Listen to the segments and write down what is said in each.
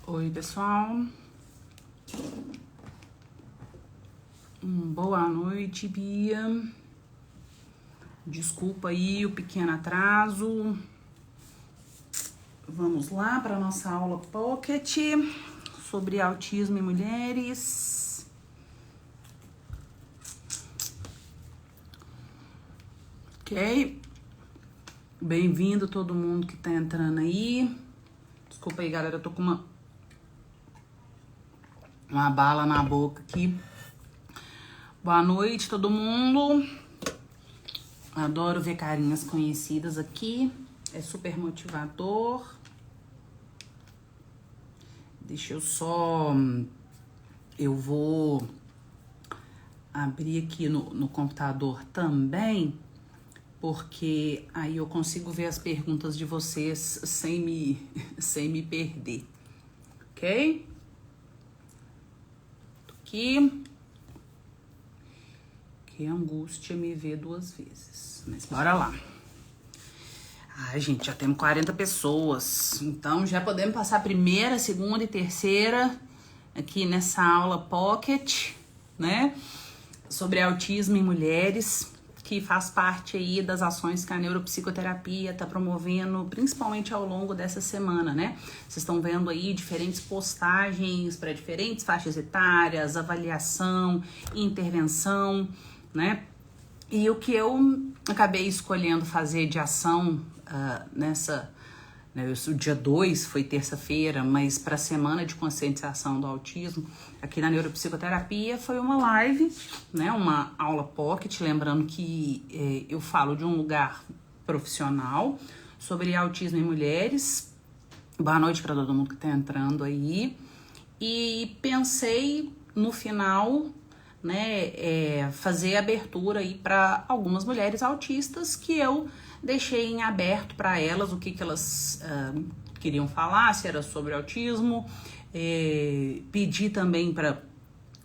Oi, pessoal. Boa noite, Bia. Desculpa aí o pequeno atraso. Vamos lá para nossa aula Pocket sobre autismo em mulheres. Ok? Bem-vindo todo mundo que tá entrando aí. Desculpa aí, galera, eu tô com uma bala na boca aqui. Boa noite, todo mundo. Adoro ver carinhas conhecidas aqui. É super motivador. Deixa eu só... Eu vou abrir aqui no computador também, porque aí eu consigo ver as perguntas de vocês sem me perder. Ok? Aqui. Que angústia me ver duas vezes. Mas bora lá. Ai, gente, já temos 40 pessoas. Então já podemos passar a primeira, segunda e terceira aqui nessa aula Pocket, né? Sobre autismo em mulheres, que faz parte aí das ações que a neuropsicoterapia está promovendo, principalmente ao longo dessa semana, né? Vocês estão vendo aí diferentes postagens para diferentes faixas etárias, avaliação, intervenção, né? E o que eu acabei escolhendo fazer de ação nessa... Né, o dia 2 foi terça-feira, mas para a semana de conscientização do autismo, aqui na neuropsicoterapia, foi uma live, né, uma aula pocket, lembrando que eu falo de um lugar profissional sobre autismo em mulheres. Boa noite para todo mundo que está entrando aí. E pensei no final, né, fazer abertura aí para algumas mulheres autistas que eu deixei em aberto para elas o que elas queriam falar, se era sobre autismo. Pedi também para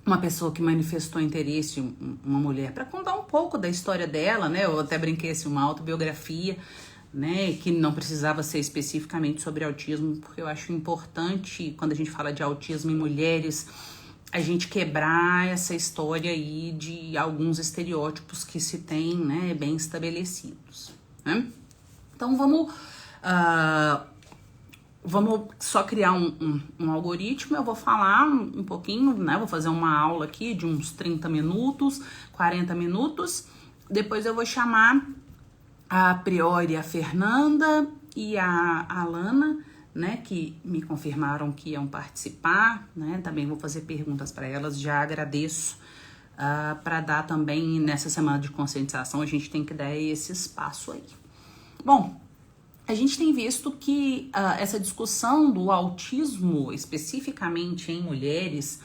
uma pessoa que manifestou interesse, uma mulher, para contar um pouco da história dela, né? Eu até brinquei assim, uma autobiografia, né? Que não precisava ser especificamente sobre autismo, porque eu acho importante, quando a gente fala de autismo em mulheres, a gente quebrar essa história aí de alguns estereótipos que se tem, né, bem estabelecidos, né? Então vamos só criar um algoritmo. Eu vou falar um pouquinho, né? Vou fazer uma aula aqui de uns 30 minutos, 40 minutos. Depois eu vou chamar a priori a Fernanda e a Alana, né, que me confirmaram que iam participar, né? Também vou fazer perguntas para elas, já agradeço. Para dar também nessa semana de conscientização, a gente tem que dar esse espaço aí. Bom, a gente tem visto que essa discussão do autismo, especificamente em mulheres,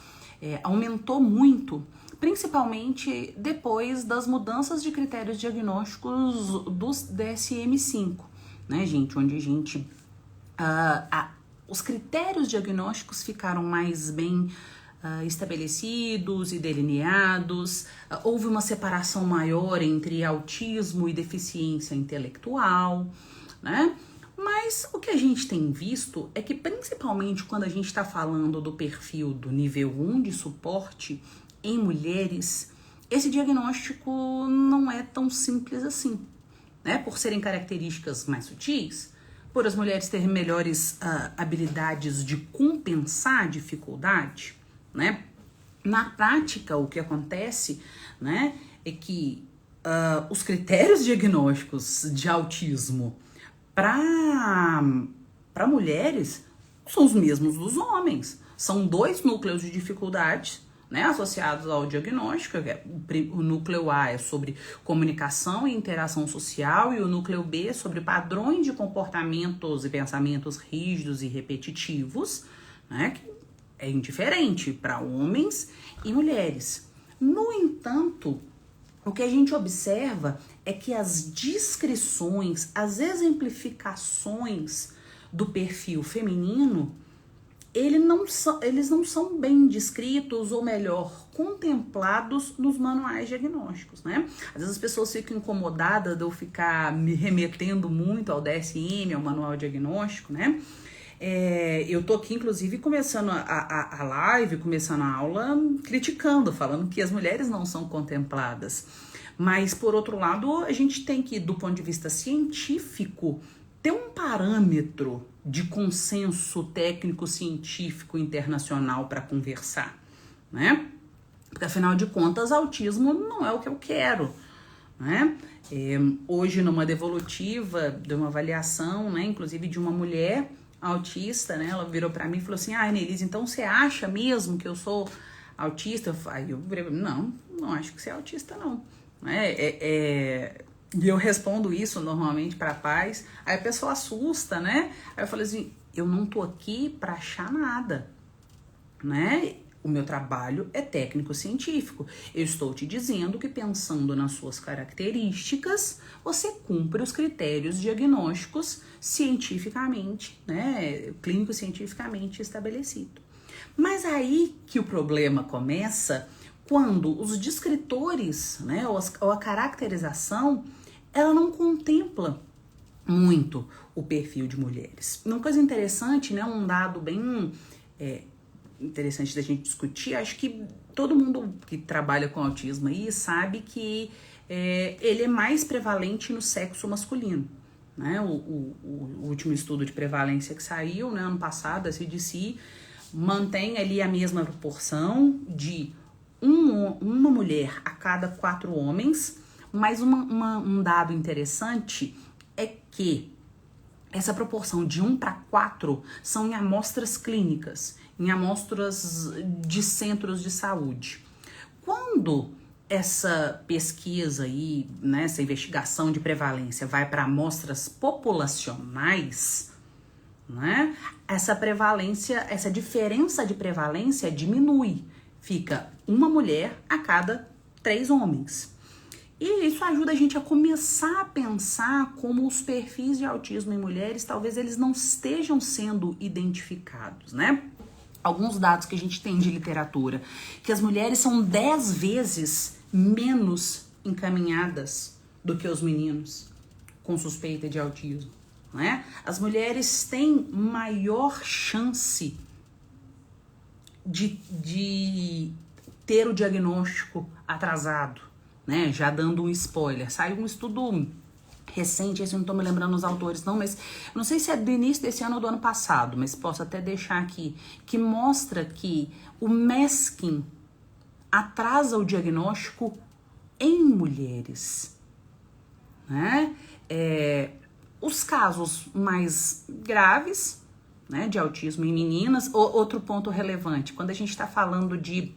aumentou muito, principalmente depois das mudanças de critérios diagnósticos dos DSM-5, né, gente? Onde a gente... os critérios diagnósticos ficaram mais bem estabelecidos e delineados. Houve uma separação maior entre autismo e deficiência intelectual, né? Mas o que a gente tem visto é que, principalmente quando a gente está falando do perfil do nível 1 de suporte em mulheres, esse diagnóstico não é tão simples assim, né? Por serem características mais sutis, por as mulheres terem melhores habilidades de compensar a dificuldade, né? Na prática, o que acontece, né, é que os critérios diagnósticos de autismo para mulheres são os mesmos dos homens. São 2 núcleos de dificuldades, né, associados ao diagnóstico. O núcleo A é sobre comunicação e interação social, e o núcleo B é sobre padrões de comportamentos e pensamentos rígidos e repetitivos, né, que é indiferente para homens e mulheres. No entanto, o que a gente observa é que as descrições, as exemplificações do perfil feminino, eles não são bem descritos, ou melhor, contemplados nos manuais diagnósticos, né? Às vezes as pessoas ficam incomodadas de eu ficar me remetendo muito ao DSM, ao manual diagnóstico, né? Eu tô aqui, inclusive, começando a live, começando a aula, criticando, falando que as mulheres não são contempladas. Mas, por outro lado, a gente tem que, do ponto de vista científico, ter um parâmetro de consenso técnico-científico internacional para conversar, né? Porque, afinal de contas, autismo não é o que eu quero, né? Hoje, numa devolutiva de uma avaliação, né, inclusive de uma mulher autista, né, ela virou para mim e falou assim: Neilise, então você acha mesmo que eu sou autista? Aí eu virei, não acho que você é autista, não. E eu respondo isso normalmente para pais, aí a pessoa assusta, né? Aí eu falei assim: eu não tô aqui para achar nada, né? O meu trabalho é técnico-científico. Eu estou te dizendo que, pensando nas suas características, você cumpre os critérios diagnósticos cientificamente, né, clínico-cientificamente estabelecido. Mas aí que o problema começa quando os descritores, né, ou a caracterização, ela não contempla muito o perfil de mulheres. Uma coisa interessante, né, um dado bem interessante da gente discutir, acho que todo mundo que trabalha com autismo aí sabe que ele é mais prevalente no sexo masculino, né? O último estudo de prevalência que saiu, né, ano passado, a CDC, mantém ali a mesma proporção de uma mulher a cada 4 homens, mas um dado interessante é que essa proporção de 1 para 4 são em amostras clínicas, em amostras de centros de saúde. Quando essa pesquisa aí, né, essa investigação de prevalência vai para amostras populacionais, né, essa prevalência, essa diferença de prevalência diminui. Fica uma mulher a cada 3 homens. E isso ajuda a gente a começar a pensar como os perfis de autismo em mulheres, talvez eles não estejam sendo identificados, né? Alguns dados que a gente tem de literatura, que as mulheres são 10 vezes menos encaminhadas do que os meninos com suspeita de autismo, né? As mulheres têm maior chance de ter o diagnóstico atrasado, né? Já dando um spoiler, saiu um estudo recente, esse eu não tô me lembrando os autores não, mas não sei se é do início desse ano ou do ano passado, mas posso até deixar aqui, que mostra que o masking atrasa o diagnóstico em mulheres, né? Os casos mais graves, né, de autismo em meninas, outro ponto relevante, quando a gente está falando de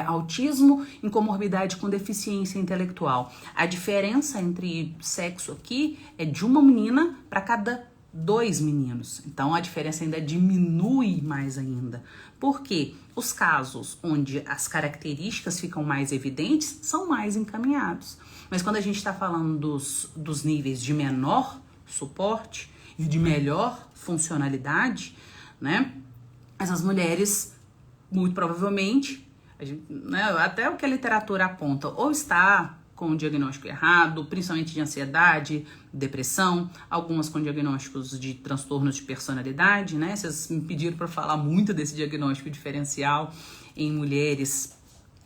autismo em comorbidade com deficiência intelectual. A diferença entre sexo aqui é de uma menina para cada 2 meninos. Então a diferença ainda diminui mais ainda. Por quê? Os casos onde as características ficam mais evidentes são mais encaminhados. Mas quando a gente está falando dos níveis de menor suporte e de melhor funcionalidade, né? Essas mulheres, muito provavelmente, né, até o que a literatura aponta, ou está com o diagnóstico errado, principalmente de ansiedade, depressão, algumas com diagnósticos de transtornos de personalidade, né? Vocês me pediram para falar muito desse diagnóstico diferencial em mulheres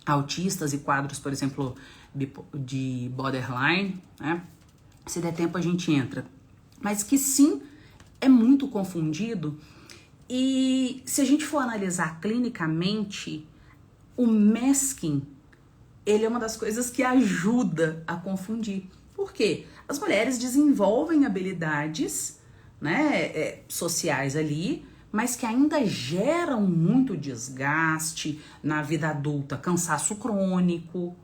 autistas e quadros, por exemplo, de borderline, né? Se der tempo a gente entra. Mas que sim, é muito confundido, e se a gente for analisar clinicamente, o masking, ele é uma das coisas que ajuda a confundir. Por quê? As mulheres desenvolvem habilidades, né, sociais ali, mas que ainda geram muito desgaste na vida adulta, cansaço crônico,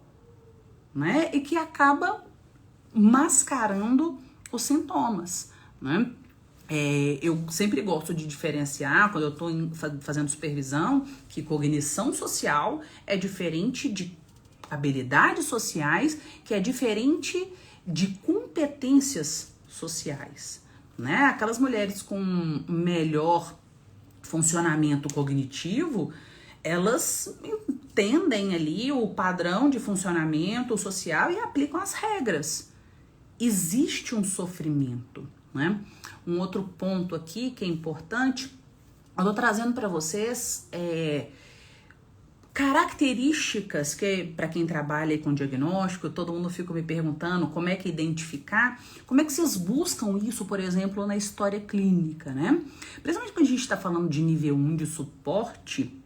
né, e que acaba mascarando os sintomas, né? Eu sempre gosto de diferenciar, quando eu estou fazendo supervisão, que cognição social é diferente de habilidades sociais, que é diferente de competências sociais, né? Aquelas mulheres com melhor funcionamento cognitivo, elas entendem ali o padrão de funcionamento social e aplicam as regras. Existe um sofrimento, né? Um outro ponto aqui que é importante, eu tô trazendo para vocês características que, para quem trabalha aí com diagnóstico, todo mundo fica me perguntando como é que identificar, como é que vocês buscam isso, por exemplo, na história clínica, né? Principalmente quando a gente está falando de nível 1 de suporte,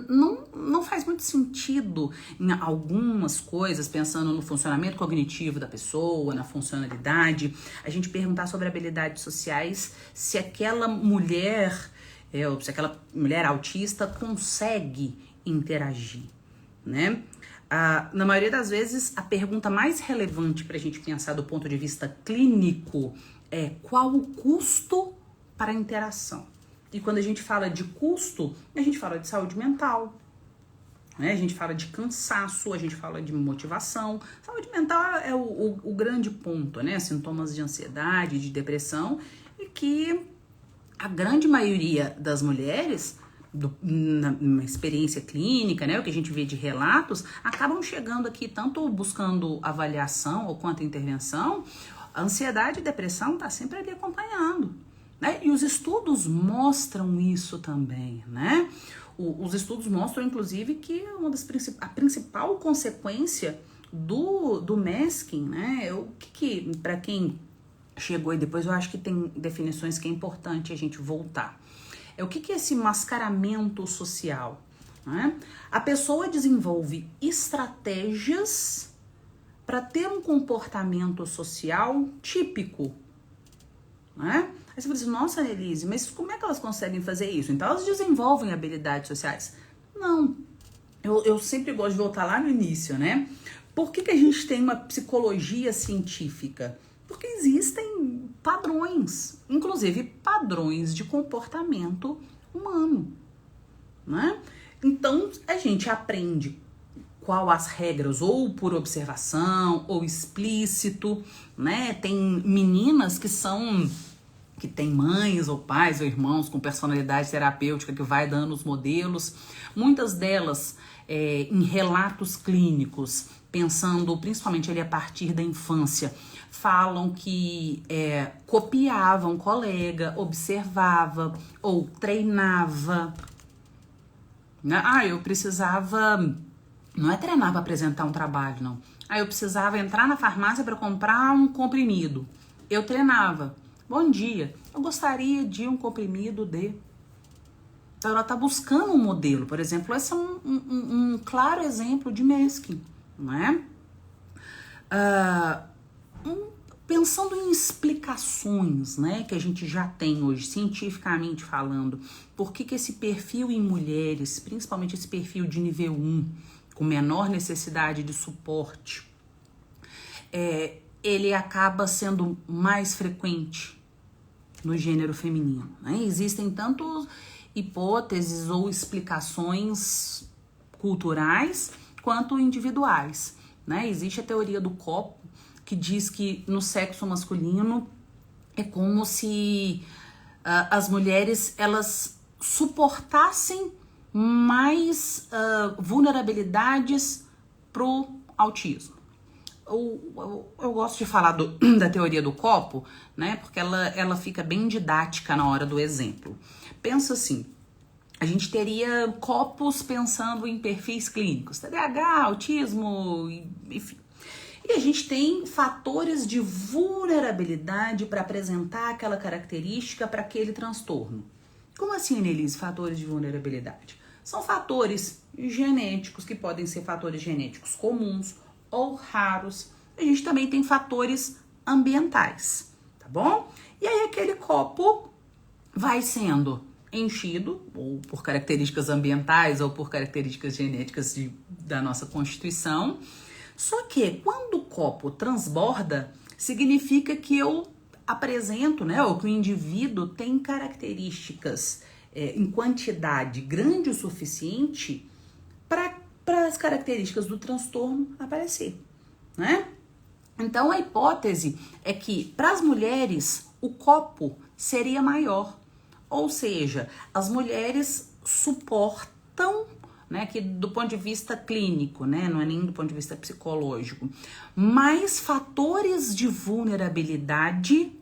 não faz muito sentido em algumas coisas, pensando no funcionamento cognitivo da pessoa, na funcionalidade, a gente perguntar sobre habilidades sociais, se aquela mulher, ou se aquela mulher autista consegue interagir, né? Na maioria das vezes, a pergunta mais relevante para a gente pensar do ponto de vista clínico é qual o custo para a interação. E quando a gente fala de custo, a gente fala de saúde mental, né? A gente fala de cansaço, a gente fala de motivação. Saúde mental é o grande ponto, né? Sintomas de ansiedade, de depressão, e que a grande maioria das mulheres, na experiência clínica, né, o que a gente vê de relatos, acabam chegando aqui tanto buscando avaliação ou quanto intervenção. A ansiedade e depressão tá sempre ali acompanhando, né? E os estudos mostram isso também, né? Os estudos mostram, inclusive, que a principal consequência do masking, né? Para quem chegou e depois eu acho que tem definições que é importante a gente voltar. O que é esse mascaramento social, né? A pessoa desenvolve estratégias para ter um comportamento social típico, né? Aí você fala assim, nossa, Elise, mas como é que elas conseguem fazer isso? Então elas desenvolvem habilidades sociais? Não, eu sempre gosto de voltar lá no início, né? Por que a gente tem uma psicologia científica? Porque existem padrões, inclusive padrões de comportamento humano, né? Então a gente aprende qual as regras, ou por observação, ou explícito, né? Tem meninas que têm mães ou pais ou irmãos com personalidade terapêutica que vai dando os modelos, muitas delas em relatos clínicos, pensando principalmente ali a partir da infância, falam que copiava um colega, observava ou treinava, né? Eu precisava, não é treinar para apresentar um trabalho, não. Eu precisava entrar na farmácia para comprar um comprimido. Eu treinava. Bom dia, eu gostaria de um comprimido de... Então ela está buscando um modelo, por exemplo. Esse é um claro exemplo de masking, não é? Pensando em explicações, né, que a gente já tem hoje, cientificamente falando, por que esse perfil em mulheres, principalmente esse perfil de nível 1, com menor necessidade de suporte, ele acaba sendo mais frequente no gênero feminino, né? Existem tanto hipóteses ou explicações culturais quanto individuais, né? Existe a teoria do copo, que diz que no sexo masculino é como se as mulheres elas suportassem mais vulnerabilidades pro autismo. Eu gosto de falar da teoria do copo, né? Porque ela fica bem didática na hora do exemplo. Pensa assim, a gente teria copos pensando em perfis clínicos, TDAH, autismo, enfim. E a gente tem fatores de vulnerabilidade para apresentar aquela característica para aquele transtorno. Como assim, Annelise, fatores de vulnerabilidade? São fatores genéticos, que podem ser fatores genéticos comuns ou raros. A gente também tem fatores ambientais, tá bom? E aí aquele copo vai sendo enchido, ou por características ambientais ou por características genéticas da nossa constituição. Só que quando o copo transborda, significa que eu apresento, né, ou que o indivíduo tem características em quantidade grande o suficiente para as características do transtorno aparecer, né? Então a hipótese é que para as mulheres o copo seria maior, ou seja, as mulheres suportam, né, que do ponto de vista clínico, né, não é nem do ponto de vista psicológico, mais fatores de vulnerabilidade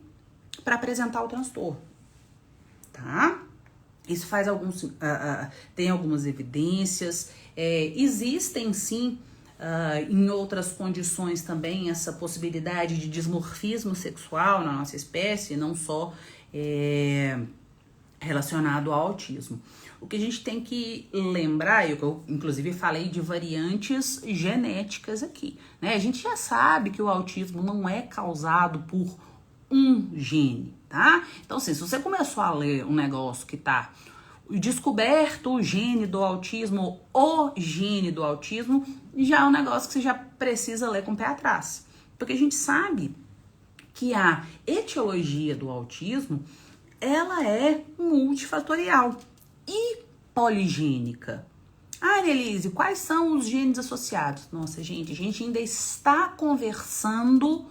para apresentar o transtorno, tá? Isso faz tem algumas evidências, existem sim, em outras condições também, essa possibilidade de dismorfismo sexual na nossa espécie, não só relacionado ao autismo. O que a gente tem que lembrar, eu inclusive falei de variantes genéticas aqui, né? A gente já sabe que o autismo não é causado por um gene, tá? Então, assim, se você começou a ler um negócio que tá descoberto o gene do autismo, o gene do autismo, já é um negócio que você já precisa ler com o pé atrás. Porque a gente sabe que a etiologia do autismo, ela é multifatorial e poligênica. Ah, Elise, quais são os genes associados? Nossa, gente, a gente ainda está conversando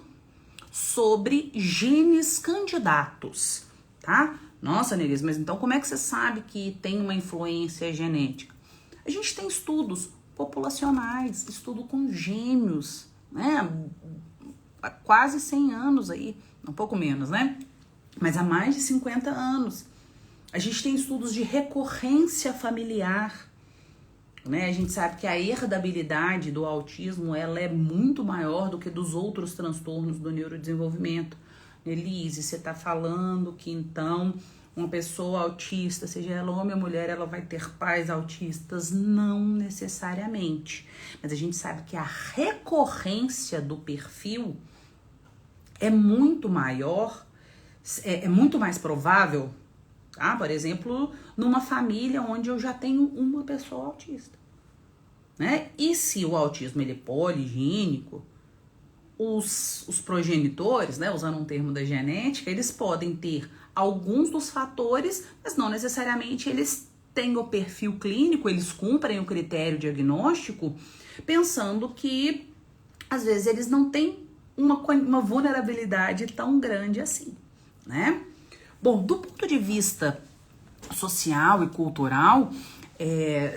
sobre genes candidatos, tá? Nossa, Neris, mas então como é que você sabe que tem uma influência genética? A gente tem estudos populacionais, estudo com gêmeos, né? Há quase 100 anos aí, um pouco menos, né? Mas há mais de 50 anos. A gente tem estudos de recorrência familiar, né? A gente sabe que a herdabilidade do autismo, ela é muito maior do que dos outros transtornos do neurodesenvolvimento. Elise, você está falando que então uma pessoa autista, seja ela homem ou mulher, ela vai ter pais autistas? Não necessariamente. Mas a gente sabe que a recorrência do perfil é muito maior, é muito mais provável, tá? Por exemplo, numa família onde eu já tenho uma pessoa autista, né? E se o autismo ele é poligênico, os progenitores, né, usando um termo da genética, eles podem ter alguns dos fatores, mas não necessariamente eles têm o perfil clínico, eles cumprem o critério diagnóstico, pensando que às vezes eles não têm uma vulnerabilidade tão grande assim, né? Bom, do ponto de vista social e cultural,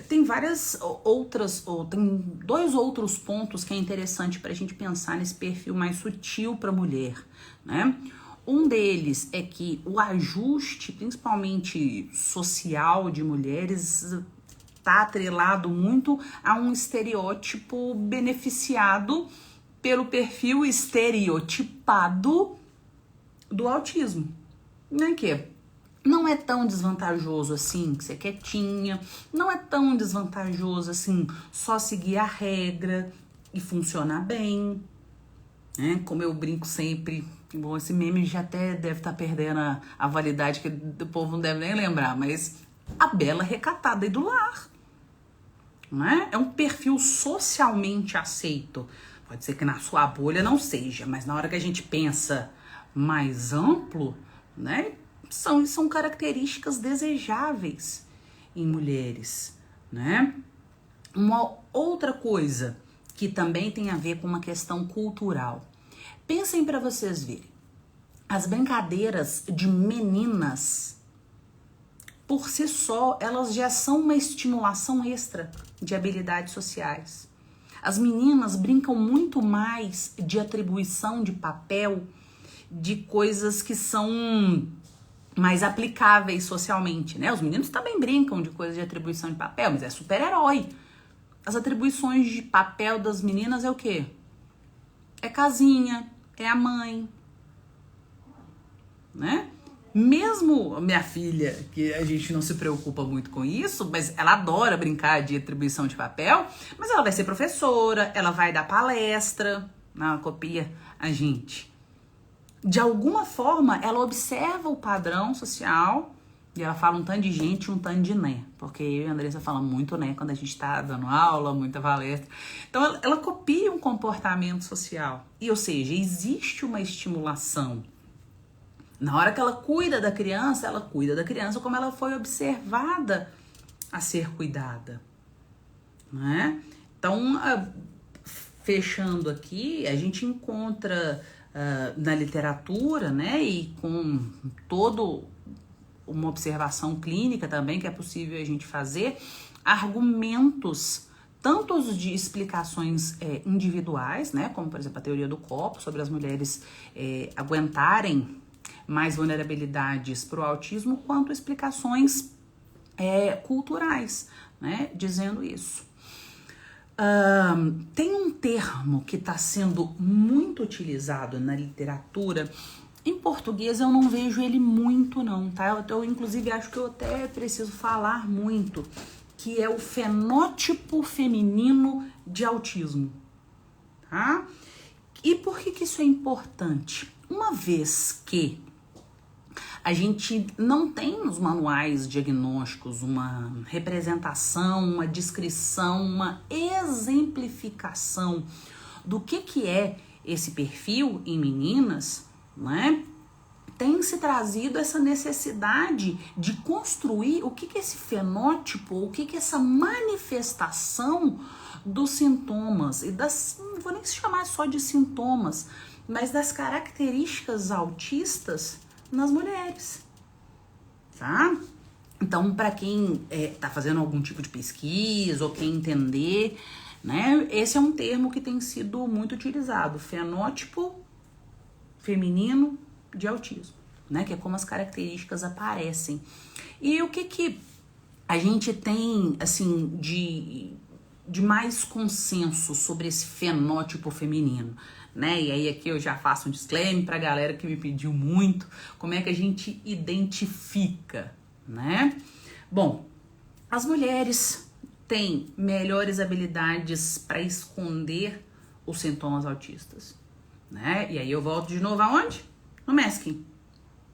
tem várias outras, tem 2 outros pontos que é interessante para a gente pensar nesse perfil mais sutil para a mulher, né? Um deles é que o ajuste, principalmente social, de mulheres está atrelado muito a um estereótipo beneficiado pelo perfil estereotipado do autismo, né? Que não é tão desvantajoso assim ser quietinha, não é tão desvantajoso assim só seguir a regra e funcionar bem, né? Como eu brinco sempre, bom, esse meme já até deve estar perdendo a validade, que o povo não deve nem lembrar, mas a bela recatada e do lar, né? É um perfil socialmente aceito. Pode ser que na sua bolha não seja, mas na hora que a gente pensa mais amplo, né? São características desejáveis em mulheres, né? Uma outra coisa que também tem a ver com uma questão cultural. Pensem para vocês verem. As brincadeiras de meninas, por si só, elas já são uma estimulação extra de habilidades sociais. As meninas brincam muito mais de atribuição de papel, de coisas que são mais aplicáveis socialmente, né? Os meninos também brincam de coisas de atribuição de papel, mas é super-herói. As atribuições de papel das meninas é o quê? É casinha, é a mãe, né? Mesmo minha filha, que a gente não se preocupa muito com isso, mas ela adora brincar de atribuição de papel, mas ela vai ser professora, ela vai dar palestra, não, copia a gente. De alguma forma, ela observa o padrão social e ela fala um tanto de gente, um tanto de né. Porque eu e a Andressa falamos muito né quando a gente tá dando aula, muita palestra. Então, ela copia um comportamento social. E, ou seja, existe uma estimulação. Na hora que ela cuida da criança como ela foi observada a ser cuidada, né? Então, fechando aqui, a gente encontra na literatura, né, e com toda uma observação clínica também que é possível a gente fazer, argumentos tanto de explicações individuais, né, como por exemplo a teoria do copo, sobre as mulheres aguentarem mais vulnerabilidades para o autismo, quanto explicações culturais, né, dizendo isso. Tem um termo que está sendo muito utilizado na literatura. Em português eu não vejo ele muito não, tá? Eu inclusive acho que eu até preciso falar muito, que é o fenótipo feminino de autismo, tá? E por que isso é importante? Uma vez que a gente não tem nos manuais diagnósticos uma representação, uma descrição, uma exemplificação do que é esse perfil em meninas, né? Tem se trazido essa necessidade de construir o que é esse fenótipo, o que é essa manifestação dos sintomas e não vou nem se chamar só de sintomas, mas das características autistas nas mulheres, tá? Então, para quem tá fazendo algum tipo de pesquisa ou quer entender, né, esse é um termo que tem sido muito utilizado, fenótipo feminino de autismo, né, que é como as características aparecem. E o que a gente tem, assim, de mais consenso sobre esse fenótipo feminino, né? E aí aqui eu já faço um disclaimer pra galera que me pediu muito, como é que a gente identifica, né? Bom, as mulheres têm melhores habilidades para esconder os sintomas autistas, né? E aí eu volto de novo aonde? No masking,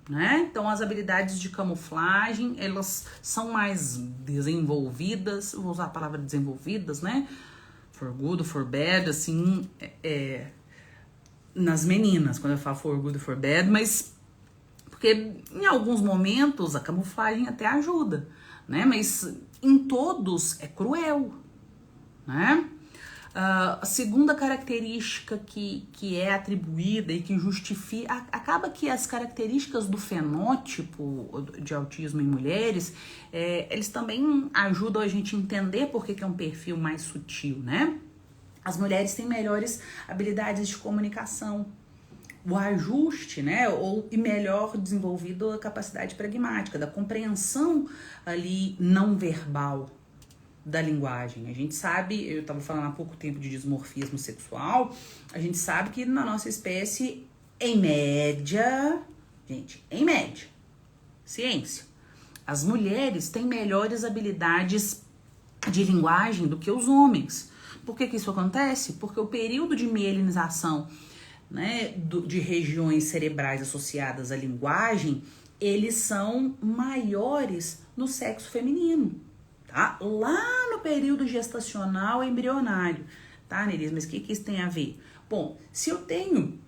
né? Então as habilidades de camuflagem, elas são mais desenvolvidas, vou usar a palavra desenvolvidas, né? For good, for bad, assim, nas meninas, quando eu falo for good, for bad, mas porque em alguns momentos a camuflagem até ajuda, né? Mas em todos é cruel, né? A segunda característica que é atribuída e que justifica, acaba que as características do fenótipo de autismo em mulheres, eles também ajudam a gente a entender por que é um perfil mais sutil, né? As mulheres têm melhores habilidades de comunicação, o ajuste, né, e melhor desenvolvido a capacidade pragmática, da compreensão ali não verbal da linguagem. A gente sabe, eu estava falando há pouco tempo de dimorfismo sexual, a gente sabe que na nossa espécie, em média, ciência, as mulheres têm melhores habilidades de linguagem do que os homens. Por que isso acontece? Porque o período de mielinização, né, de regiões cerebrais associadas à linguagem, eles são maiores no sexo feminino, tá? Lá no período gestacional embrionário, tá, Neris? Mas o que isso tem a ver? Bom, se eu tenho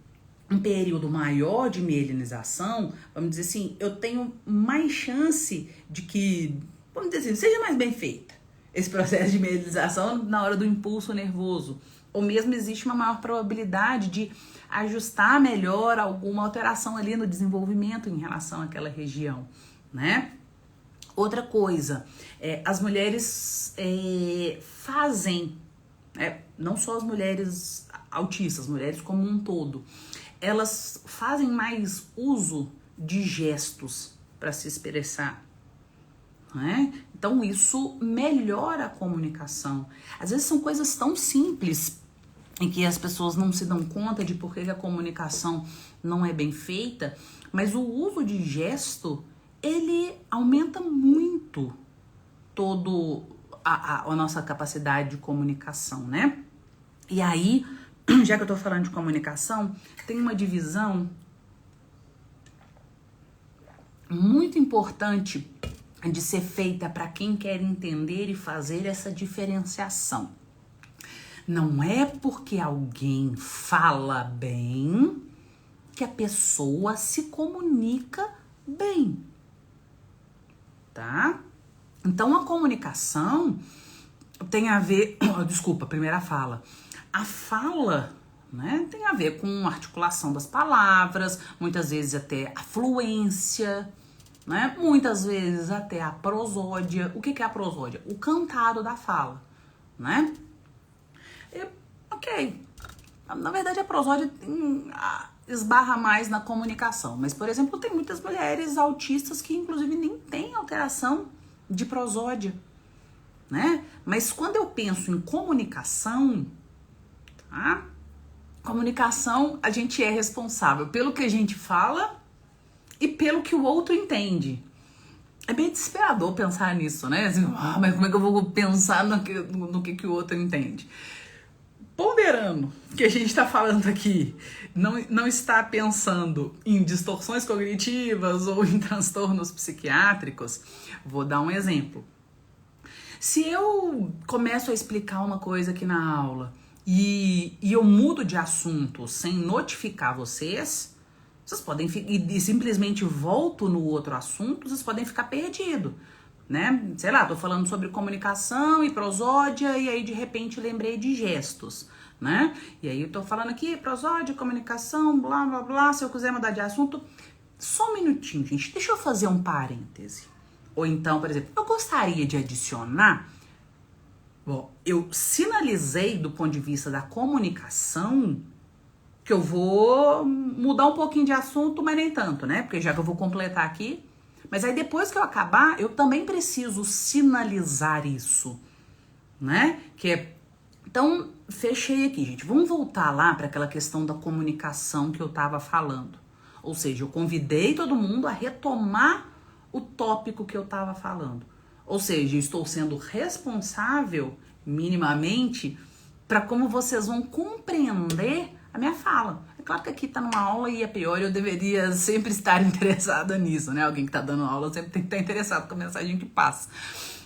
um período maior de mielinização, vamos dizer assim, eu tenho mais chance de que, vamos dizer assim, seja mais bem feita esse processo de mielinização na hora do impulso nervoso. Ou mesmo existe uma maior probabilidade de ajustar melhor alguma alteração ali no desenvolvimento em relação àquela região, né? Outra coisa, as mulheres fazem, não só as mulheres autistas, as mulheres como um todo, elas fazem mais uso de gestos para se expressar, né? Então isso melhora a comunicação. Às vezes são coisas tão simples em que as pessoas não se dão conta de por que a comunicação não é bem feita, mas o uso de gesto, ele aumenta muito todo a nossa capacidade de comunicação, né? E aí, já que eu tô falando de comunicação, tem uma divisão muito importante de ser feita para quem quer entender e fazer essa diferenciação. Não é porque alguém fala bem que a pessoa se comunica bem, tá? Então a comunicação tem a ver, primeira fala. A fala, né, tem a ver com articulação das palavras, muitas vezes até a fluência, né? Muitas vezes até a prosódia. O que é a prosódia? O cantado da fala, né? Ok. Na verdade, a prosódia esbarra mais na comunicação. Mas, por exemplo, tem muitas mulheres autistas que, inclusive, nem têm alteração de prosódia, né? Mas quando eu penso em comunicação, tá? Comunicação, a gente é responsável pelo que a gente fala e pelo que o outro entende. É bem desesperador pensar nisso, né? Assim, mas como é que eu vou pensar no que o outro entende? Ponderando que a gente está falando aqui, não está pensando em distorções cognitivas ou em transtornos psiquiátricos, vou dar um exemplo. Se eu começo a explicar uma coisa aqui na aula e eu mudo de assunto sem notificar vocês podem e simplesmente volto no outro assunto, vocês podem ficar perdidos, né? Sei lá, tô falando sobre comunicação e prosódia e aí de repente lembrei de gestos, né? E aí eu tô falando aqui prosódia, comunicação, blá blá blá, se eu quiser mudar de assunto, só um minutinho, gente, deixa eu fazer um parêntese. Ou então, por exemplo, eu gostaria de adicionar, bom, eu sinalizei do ponto de vista da comunicação que eu vou mudar um pouquinho de assunto, mas nem tanto, né? Porque já que eu vou completar aqui. Mas aí depois que eu acabar, eu também preciso sinalizar isso, né? Então, fechei aqui, gente. Vamos voltar lá para aquela questão da comunicação que eu tava falando. Ou seja, eu convidei todo mundo a retomar o tópico que eu tava falando. Ou seja, eu estou sendo responsável, minimamente, para como vocês vão compreender a minha fala. É claro que aqui tá numa aula e é pior, eu deveria sempre estar interessada nisso, né? Alguém que tá dando aula sempre tem que estar interessado com a mensagem que passa.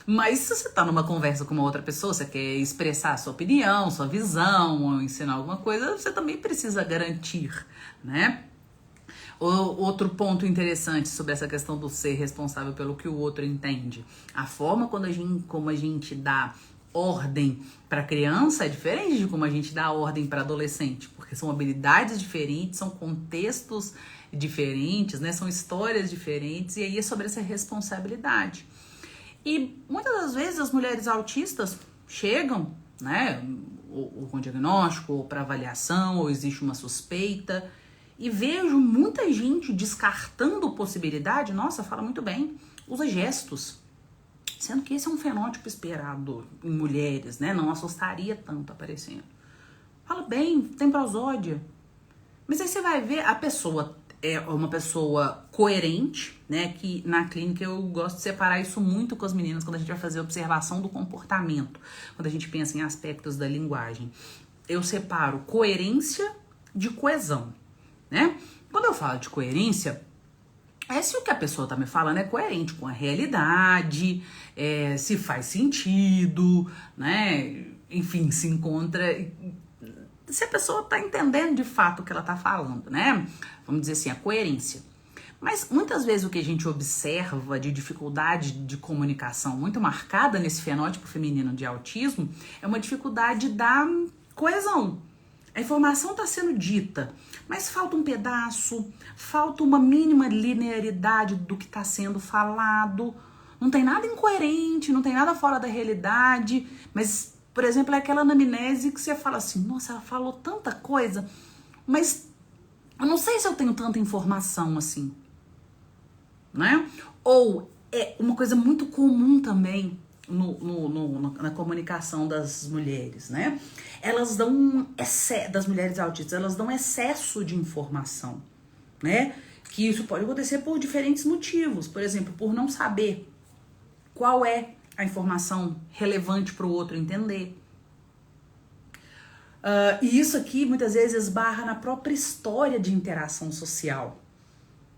Mas se você tá numa conversa com uma outra pessoa, você quer expressar a sua opinião, sua visão, ou ensinar alguma coisa, você também precisa garantir, né? Outro ponto interessante sobre essa questão do ser responsável pelo que o outro entende. A forma como a gente dá ordem para criança é diferente de como a gente dá ordem para adolescente, porque são habilidades diferentes, são contextos diferentes, né? São histórias diferentes, e aí é sobre essa responsabilidade. E muitas das vezes as mulheres autistas chegam, né, ou com diagnóstico, ou para avaliação, ou existe uma suspeita, e vejo muita gente descartando possibilidade. Nossa, fala muito bem, usa gestos. Sendo que esse é um fenótipo esperado em mulheres, né? Não assustaria tanto aparecendo. Fala bem, tem prosódia. Mas aí você vai ver, a pessoa é uma pessoa coerente, né? Que na clínica eu gosto de separar isso muito com as meninas quando a gente vai fazer observação do comportamento. Quando a gente pensa em aspectos da linguagem. Eu separo coerência de coesão, né? Quando eu falo de coerência, é se o que a pessoa tá me falando é coerente com a realidade, se faz sentido, né? Enfim, se encontra... Se a pessoa tá entendendo de fato o que ela tá falando, né? Vamos dizer assim, a coerência. Mas muitas vezes o que a gente observa de dificuldade de comunicação muito marcada nesse fenótipo feminino de autismo é uma dificuldade da coesão. A informação está sendo dita, mas falta um pedaço, falta uma mínima linearidade do que está sendo falado. Não tem nada incoerente, não tem nada fora da realidade, mas, por exemplo, é aquela anamnese que você fala assim, nossa, ela falou tanta coisa, mas eu não sei se eu tenho tanta informação assim, né? Ou é uma coisa muito comum também na comunicação das mulheres, né? Elas dão das mulheres autistas, elas dão excesso de informação, né? Que isso pode acontecer por diferentes motivos. Por exemplo, por não saber qual é a informação relevante para o outro entender. E isso aqui muitas vezes esbarra na própria história de interação social.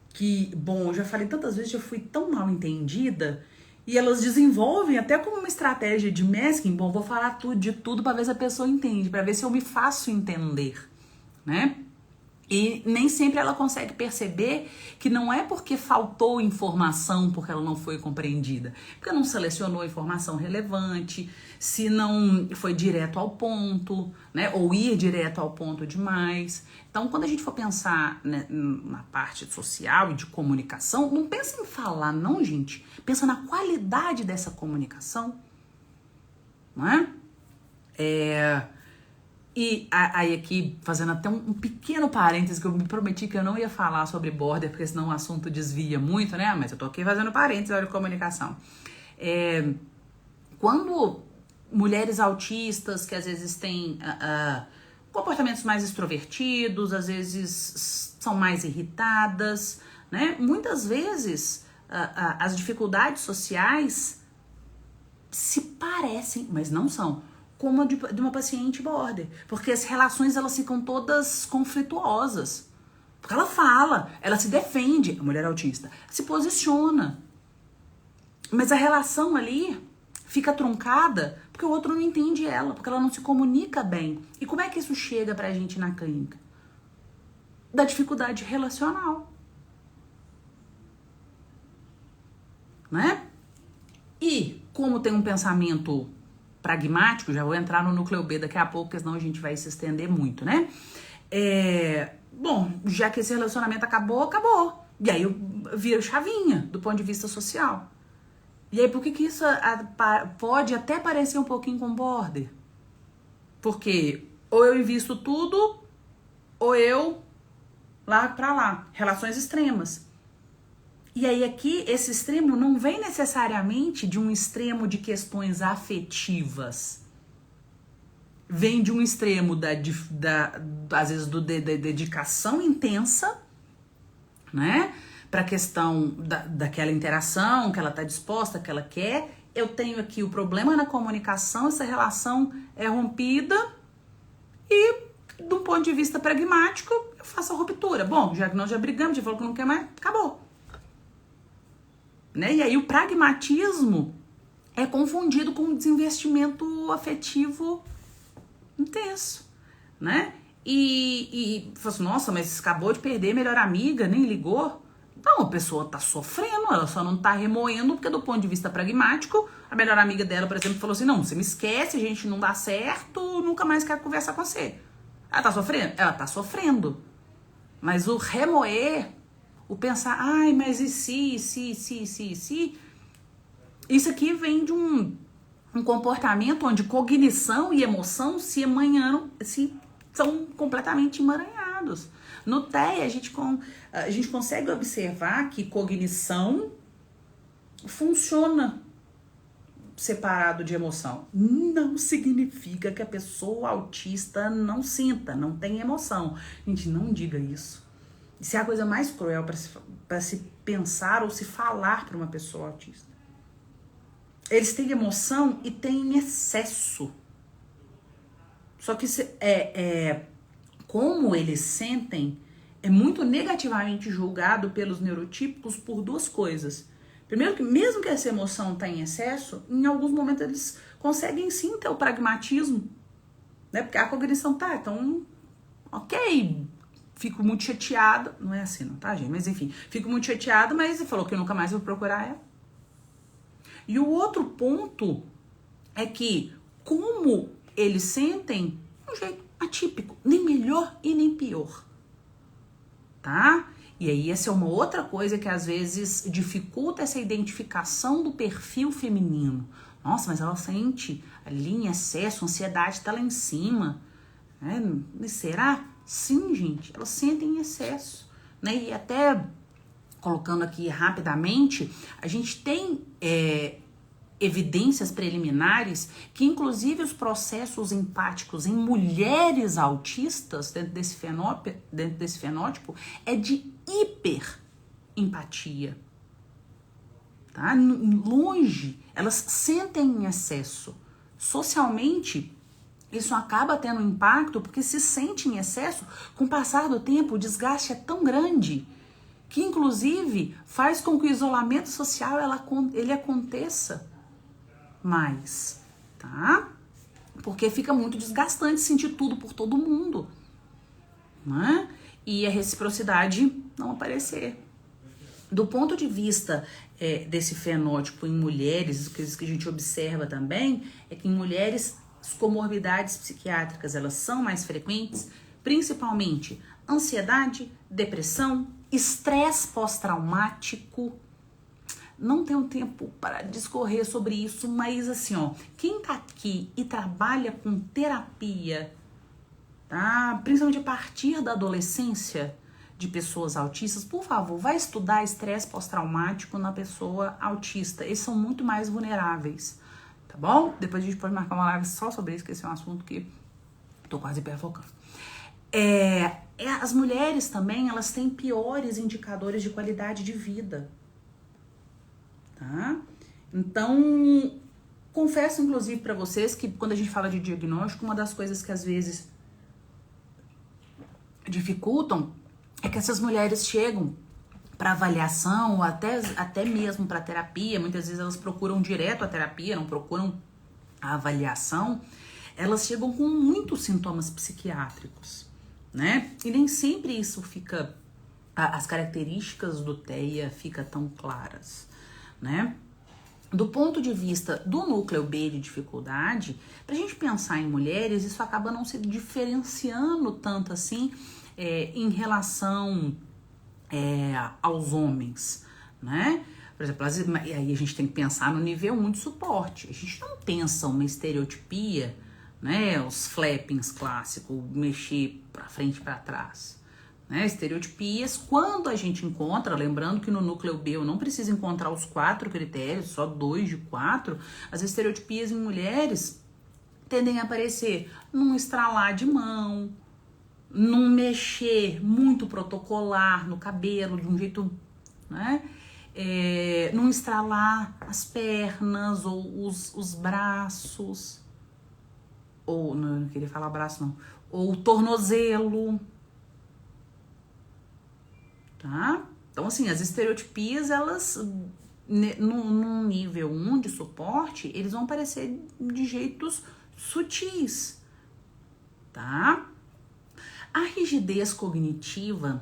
Que, bom, eu já falei tantas vezes, já fui tão mal entendida. E elas desenvolvem até como uma estratégia de masking. Bom, vou falar de tudo para ver se a pessoa entende, para ver se eu me faço entender, né? E nem sempre ela consegue perceber que não é porque faltou informação, porque ela não foi compreendida, porque não selecionou informação relevante, se não foi direto ao ponto, né? Ou ir direto ao ponto demais. Então, quando a gente for pensar, né, na parte social e de comunicação, não pensa em falar, não, gente. Pensa na qualidade dessa comunicação, não é? E aí aqui, fazendo até um pequeno parênteses, que eu me prometi que eu não ia falar sobre border, porque senão o assunto desvia muito, né? Mas eu tô aqui fazendo parênteses, olha, comunicação. Quando mulheres autistas, que às vezes têm comportamentos mais extrovertidos, às vezes são mais irritadas, né? Muitas vezes as dificuldades sociais se parecem, mas não são, como a de uma paciente border. Porque as relações, elas ficam todas conflituosas. Porque ela fala, ela se defende, a mulher autista, se posiciona. Mas a relação ali fica truncada porque o outro não entende ela, porque ela não se comunica bem. E como é que isso chega pra gente na clínica? Da dificuldade relacional. Né? E como tem um pensamento pragmático, já vou entrar no núcleo B daqui a pouco, porque senão a gente vai se estender muito, né? Bom, já que esse relacionamento acabou, acabou. E aí eu viro chavinha do ponto de vista social. E aí por que isso pode até parecer um pouquinho com border? Porque ou eu invisto tudo, ou eu lá pra lá. Relações extremas. E aí aqui, esse extremo não vem necessariamente de um extremo de questões afetivas. Vem de um extremo às vezes, da dedicação intensa, né? Pra questão daquela interação, que ela tá disposta, que ela quer. Eu tenho aqui o problema na comunicação, essa relação é rompida e, do ponto de vista pragmático, eu faço a ruptura. Bom, já que nós já brigamos, já falou que não quer mais, acabou. Né? E aí o pragmatismo é confundido com um desinvestimento afetivo intenso, né? E fala assim, nossa, mas acabou de perder a melhor amiga, nem ligou. Não, a pessoa tá sofrendo, ela só não tá remoendo, porque do ponto de vista pragmático, a melhor amiga dela, por exemplo, falou assim, não, você me esquece, a gente não dá certo, nunca mais quero conversar com você. Ela tá sofrendo? Ela tá sofrendo. Mas o remoer, o pensar, ai, mas e se, isso aqui vem de um comportamento onde cognição e emoção se são completamente emaranhados. No TEA, a gente consegue observar que cognição funciona separado de emoção. Não significa que a pessoa autista não sinta, não tem emoção. Gente, não diga isso. Isso é a coisa mais cruel para se pensar ou se falar para uma pessoa autista. Eles têm emoção e têm em excesso. Só que como eles sentem é muito negativamente julgado pelos neurotípicos por duas coisas. Primeiro, que mesmo que essa emoção está em excesso, em alguns momentos eles conseguem sim ter o pragmatismo, né? Porque a cognição tá, então, ok, fico muito chateada, não é assim não, tá, gente? Mas enfim, fico muito chateada, mas ele falou que eu nunca mais vou procurar ela. E o outro ponto é que, como eles sentem, um jeito atípico, nem melhor e nem pior, tá? E aí essa é uma outra coisa que às vezes dificulta essa identificação do perfil feminino. Nossa, mas ela sente ali em excesso, a ansiedade tá lá em cima, né? Será? Sim, gente, elas sentem em excesso, né? E até colocando aqui rapidamente, a gente tem evidências preliminares que inclusive os processos empáticos em mulheres autistas dentro desse fenótipo é de hiper empatia, tá? Longe, elas sentem em excesso. Socialmente, isso acaba tendo impacto porque se sente em excesso, com o passar do tempo o desgaste é tão grande que inclusive faz com que o isolamento social ele aconteça mais, tá? Porque fica muito desgastante sentir tudo por todo mundo, né? E a reciprocidade não aparecer. Do ponto de vista desse fenótipo em mulheres, o que a gente observa também é que em mulheres as comorbidades psiquiátricas elas são mais frequentes, principalmente ansiedade, depressão, estresse pós-traumático. Não tenho tempo para discorrer sobre isso, mas assim, ó, quem tá aqui e trabalha com terapia tá? Principalmente a partir da adolescência de pessoas autistas, por favor, vai estudar estresse pós-traumático na pessoa autista. Eles são muito mais vulneráveis, tá bom? Depois a gente pode marcar uma live só sobre isso, que esse é um assunto que tô quase hiperfocando. As mulheres também, elas têm piores indicadores de qualidade de vida, tá? Então, confesso, inclusive, para vocês que quando a gente fala de diagnóstico, uma das coisas que às vezes dificultam é que essas mulheres chegam para avaliação, ou até mesmo para terapia. Muitas vezes elas procuram direto a terapia, não procuram a avaliação. Elas chegam com muitos sintomas psiquiátricos, né? E nem sempre isso fica, as características do TEA ficam tão claras, né? Do ponto de vista do núcleo B de dificuldade, pra gente pensar em mulheres, isso acaba não se diferenciando tanto assim em relação aos homens, né? Por exemplo, e aí a gente tem que pensar no nível 1 de suporte. A gente não pensa uma estereotipia, né? Os flappings clássicos, mexer pra frente e pra trás. Né? Estereotipias, quando a gente encontra, lembrando que no núcleo B eu não preciso encontrar os 4 critérios, só 2 de 4, as estereotipias em mulheres tendem a aparecer num estralar de mão, num mexer muito protocolar no cabelo, de um jeito, né? Num estralar as pernas ou os braços, ou não queria falar braço não, ou o tornozelo. Tá? Então, assim, as estereotipias, elas, num nível 1 de suporte, eles vão aparecer de jeitos sutis, tá? A rigidez cognitiva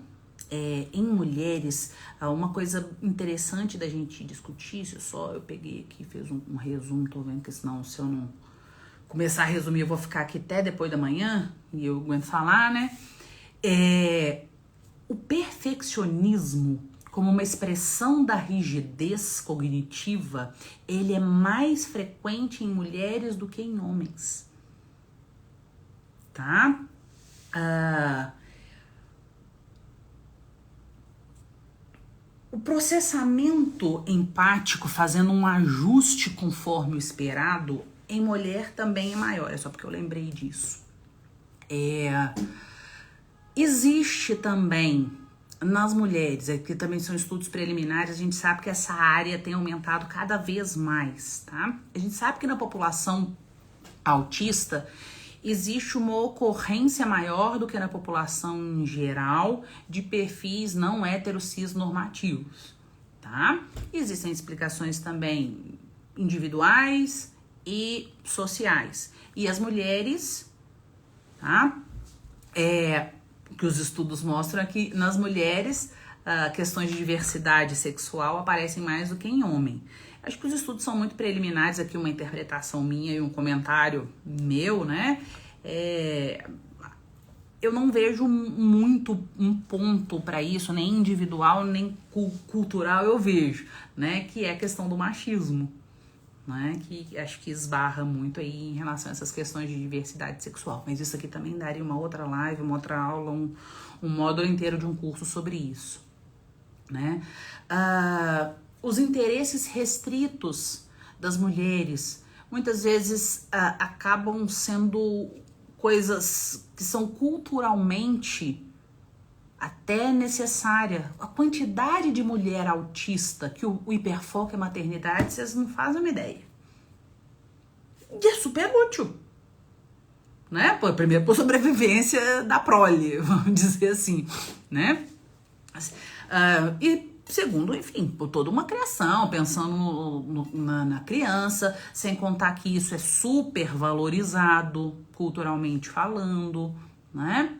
em mulheres, uma coisa interessante da gente discutir, eu peguei aqui, fiz um resumo, tô vendo que senão, se eu não começar a resumir, eu vou ficar aqui até depois da manhã, e eu aguento falar, né? O perfeccionismo, como uma expressão da rigidez cognitiva, ele é mais frequente em mulheres do que em homens, tá? O processamento empático, fazendo um ajuste conforme o esperado, em mulher também é maior, é só porque eu lembrei disso. Existe também nas mulheres, que também são estudos preliminares, a gente sabe que essa área tem aumentado cada vez mais, tá? A gente sabe que na população autista existe uma ocorrência maior do que na população em geral de perfis não heterocis normativos, tá? Existem explicações também individuais e sociais. E as mulheres, tá? Que os estudos mostram que nas mulheres questões de diversidade sexual aparecem mais do que em homem. Acho que os estudos são muito preliminares, aqui uma interpretação minha e um comentário meu, né? Eu não vejo muito um ponto para isso, nem individual, nem cultural eu vejo, né? Que é a questão do machismo, né? Que acho que esbarra muito aí em relação a essas questões de diversidade sexual. Mas isso aqui também daria uma outra live, uma outra aula, um módulo inteiro de um curso sobre isso, né? Os interesses restritos das mulheres muitas vezes acabam sendo coisas que são culturalmente até necessária. A quantidade de mulher autista que o hiperfoco é maternidade, vocês não fazem uma ideia. E é super útil, né? Primeiro por sobrevivência da prole, vamos dizer assim, né? E segundo, enfim, por toda uma criação, pensando na criança, sem contar que isso é super valorizado, culturalmente falando, né?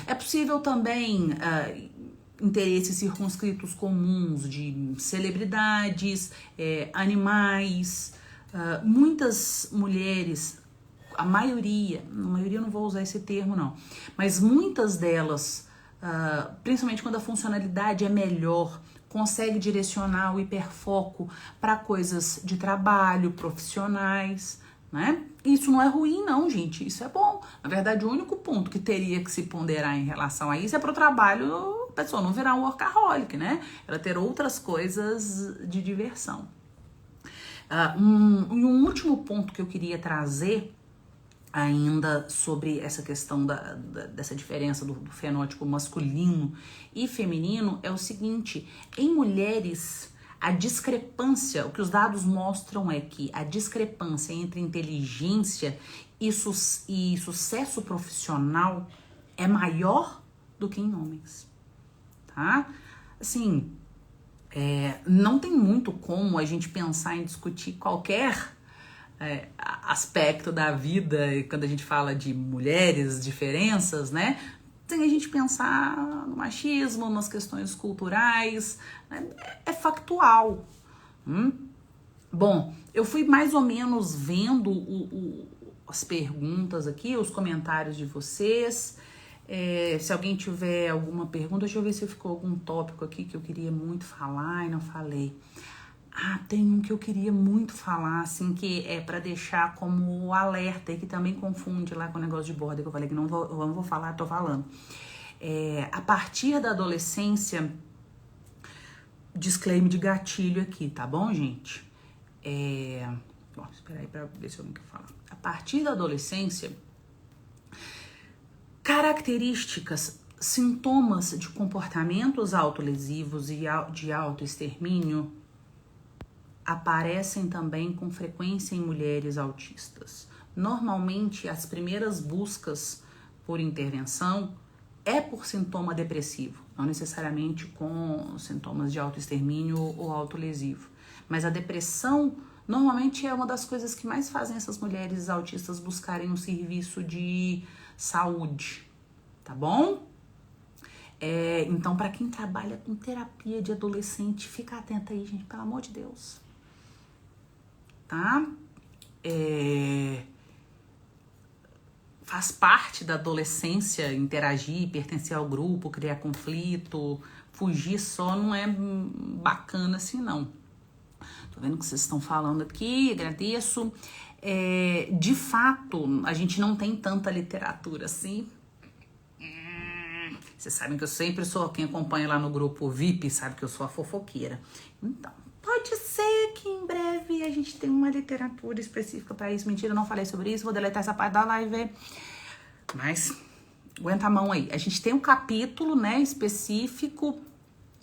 É possível também interesses circunscritos comuns de celebridades, animais. Muitas mulheres, a maioria eu não vou usar esse termo não, mas muitas delas, principalmente quando a funcionalidade é melhor, consegue direcionar o hiperfoco para coisas de trabalho, profissionais, né? Isso não é ruim, não, gente. Isso é bom. Na verdade, o único ponto que teria que se ponderar em relação a isso é para o trabalho, a pessoa não virar um workaholic, né? Ela ter outras coisas de diversão. Um último ponto que eu queria trazer ainda sobre essa questão dessa diferença do fenótipo masculino e feminino é o seguinte: em mulheres, a discrepância, o que os dados mostram é que a discrepância entre inteligência e sucesso profissional é maior do que em homens, tá? Assim, não tem muito como a gente pensar em discutir qualquer aspecto da vida quando a gente fala de mulheres, diferenças, né? Tem a gente pensar no machismo, nas questões culturais, né? É factual. Bom, eu fui mais ou menos vendo as perguntas aqui, os comentários de vocês. Se alguém tiver alguma pergunta, deixa eu ver se ficou algum tópico aqui que eu queria muito falar e não falei. Tem um que eu queria muito falar, assim, que é pra deixar como alerta e que também confunde lá com o negócio de borda, que eu falei que não vou falar, tô falando. A partir da adolescência, disclaimer de gatilho aqui, tá bom, gente? Bom, espera aí pra ver se eu não quero falar. A partir da adolescência, características, sintomas de comportamentos autolesivos e de autoextermínio aparecem também com frequência em mulheres autistas. Normalmente, as primeiras buscas por intervenção é por sintoma depressivo, não necessariamente com sintomas de autoextermínio ou autolesivo. Mas a depressão, normalmente, é uma das coisas que mais fazem essas mulheres autistas buscarem um serviço de saúde, tá bom? Então, para quem trabalha com terapia de adolescente, fica atenta aí, gente, pelo amor de Deus. Tá? Faz parte da adolescência interagir, pertencer ao grupo, criar conflito, fugir só não é bacana assim, não. Tô vendo o que vocês estão falando aqui, agradeço. De fato, a gente não tem tanta literatura assim. Vocês sabem que eu sempre sou, quem acompanha lá no grupo VIP sabe que eu sou a fofoqueira. Então, pode ser que em breve a gente tenha uma literatura específica para isso. Mentira, eu não falei sobre isso, vou deletar essa parte da live. Mas, aguenta a mão aí. A gente tem um capítulo, né, específico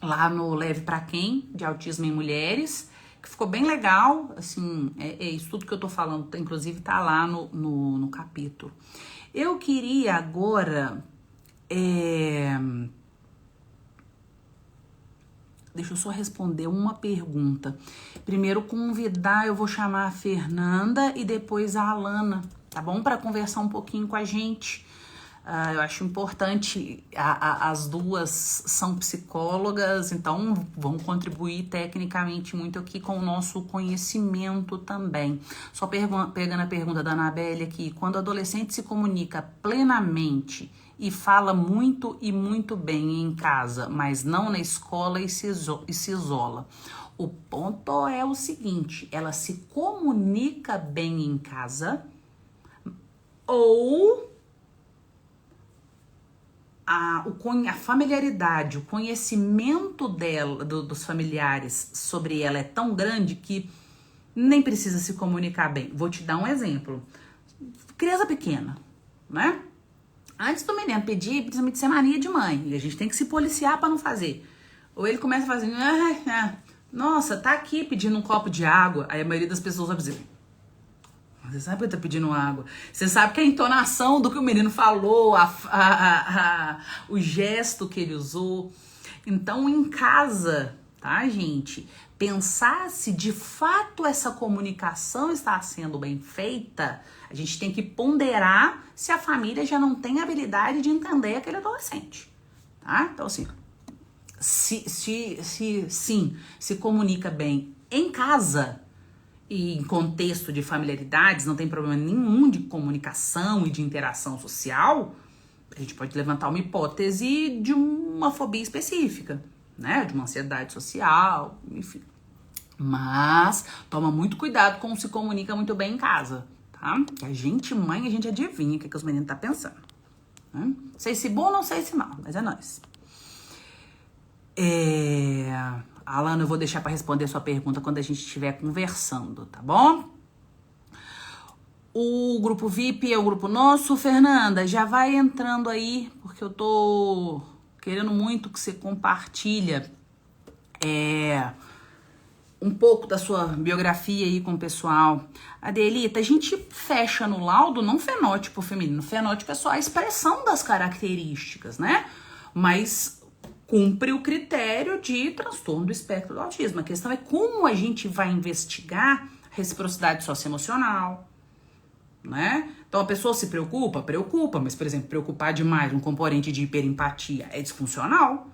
lá no Leve Pra Quem, de autismo em mulheres, que ficou bem legal. Assim, isso tudo que eu tô falando, inclusive tá lá no capítulo. Eu queria agora... Deixa eu só responder uma pergunta. Primeiro convidar, eu vou chamar a Fernanda e depois a Alana, tá bom? Para conversar um pouquinho com a gente. Eu acho importante, as duas são psicólogas, então vão contribuir tecnicamente muito aqui com o nosso conhecimento também. Só pegando a pergunta da Anabelle aqui, quando o adolescente se comunica plenamente e fala muito e muito bem em casa, mas não na escola e se isola. O ponto é o seguinte, ela se comunica bem em casa ou a familiaridade, o conhecimento dela, dos familiares sobre ela é tão grande que nem precisa se comunicar bem. Vou te dar um exemplo. Criança pequena, né? Antes do menino pedir, precisa ser mania de mãe. E a gente tem que se policiar para não fazer. Ou ele começa a fazer, nossa, tá aqui pedindo um copo de água. Aí a maioria das pessoas vai dizer, você sabe que ele tá pedindo água. Você sabe que a entonação do que o menino falou, o gesto que ele usou. Então, em casa, tá, gente? Pensar se de fato essa comunicação está sendo bem feita, a gente tem que ponderar se a família já não tem habilidade de entender aquele adolescente, tá? Então, assim, se comunica bem em casa e em contexto de familiaridades, não tem problema nenhum de comunicação e de interação social, a gente pode levantar uma hipótese de uma fobia específica, né? De uma ansiedade social, enfim. Mas toma muito cuidado com se comunica muito bem em casa, tá? tá? Que a gente, mãe, a gente adivinha o que os meninos tá pensando. Né? Sei se bom, não sei se mal, mas é nóis. Alana, eu vou deixar pra responder sua pergunta quando a gente estiver conversando, tá bom? O grupo VIP é o grupo nosso. Fernanda, já vai entrando aí, porque eu tô querendo muito que você compartilha um pouco da sua biografia aí com o pessoal. Adelita, a gente fecha no laudo não fenótipo feminino. Fenótipo é só a expressão das características, né? Mas cumpre o critério de transtorno do espectro do autismo. A questão é como a gente vai investigar reciprocidade socioemocional, né? Então a pessoa se preocupa? Preocupa, mas, por exemplo, preocupar demais um componente de hiperempatia é disfuncional,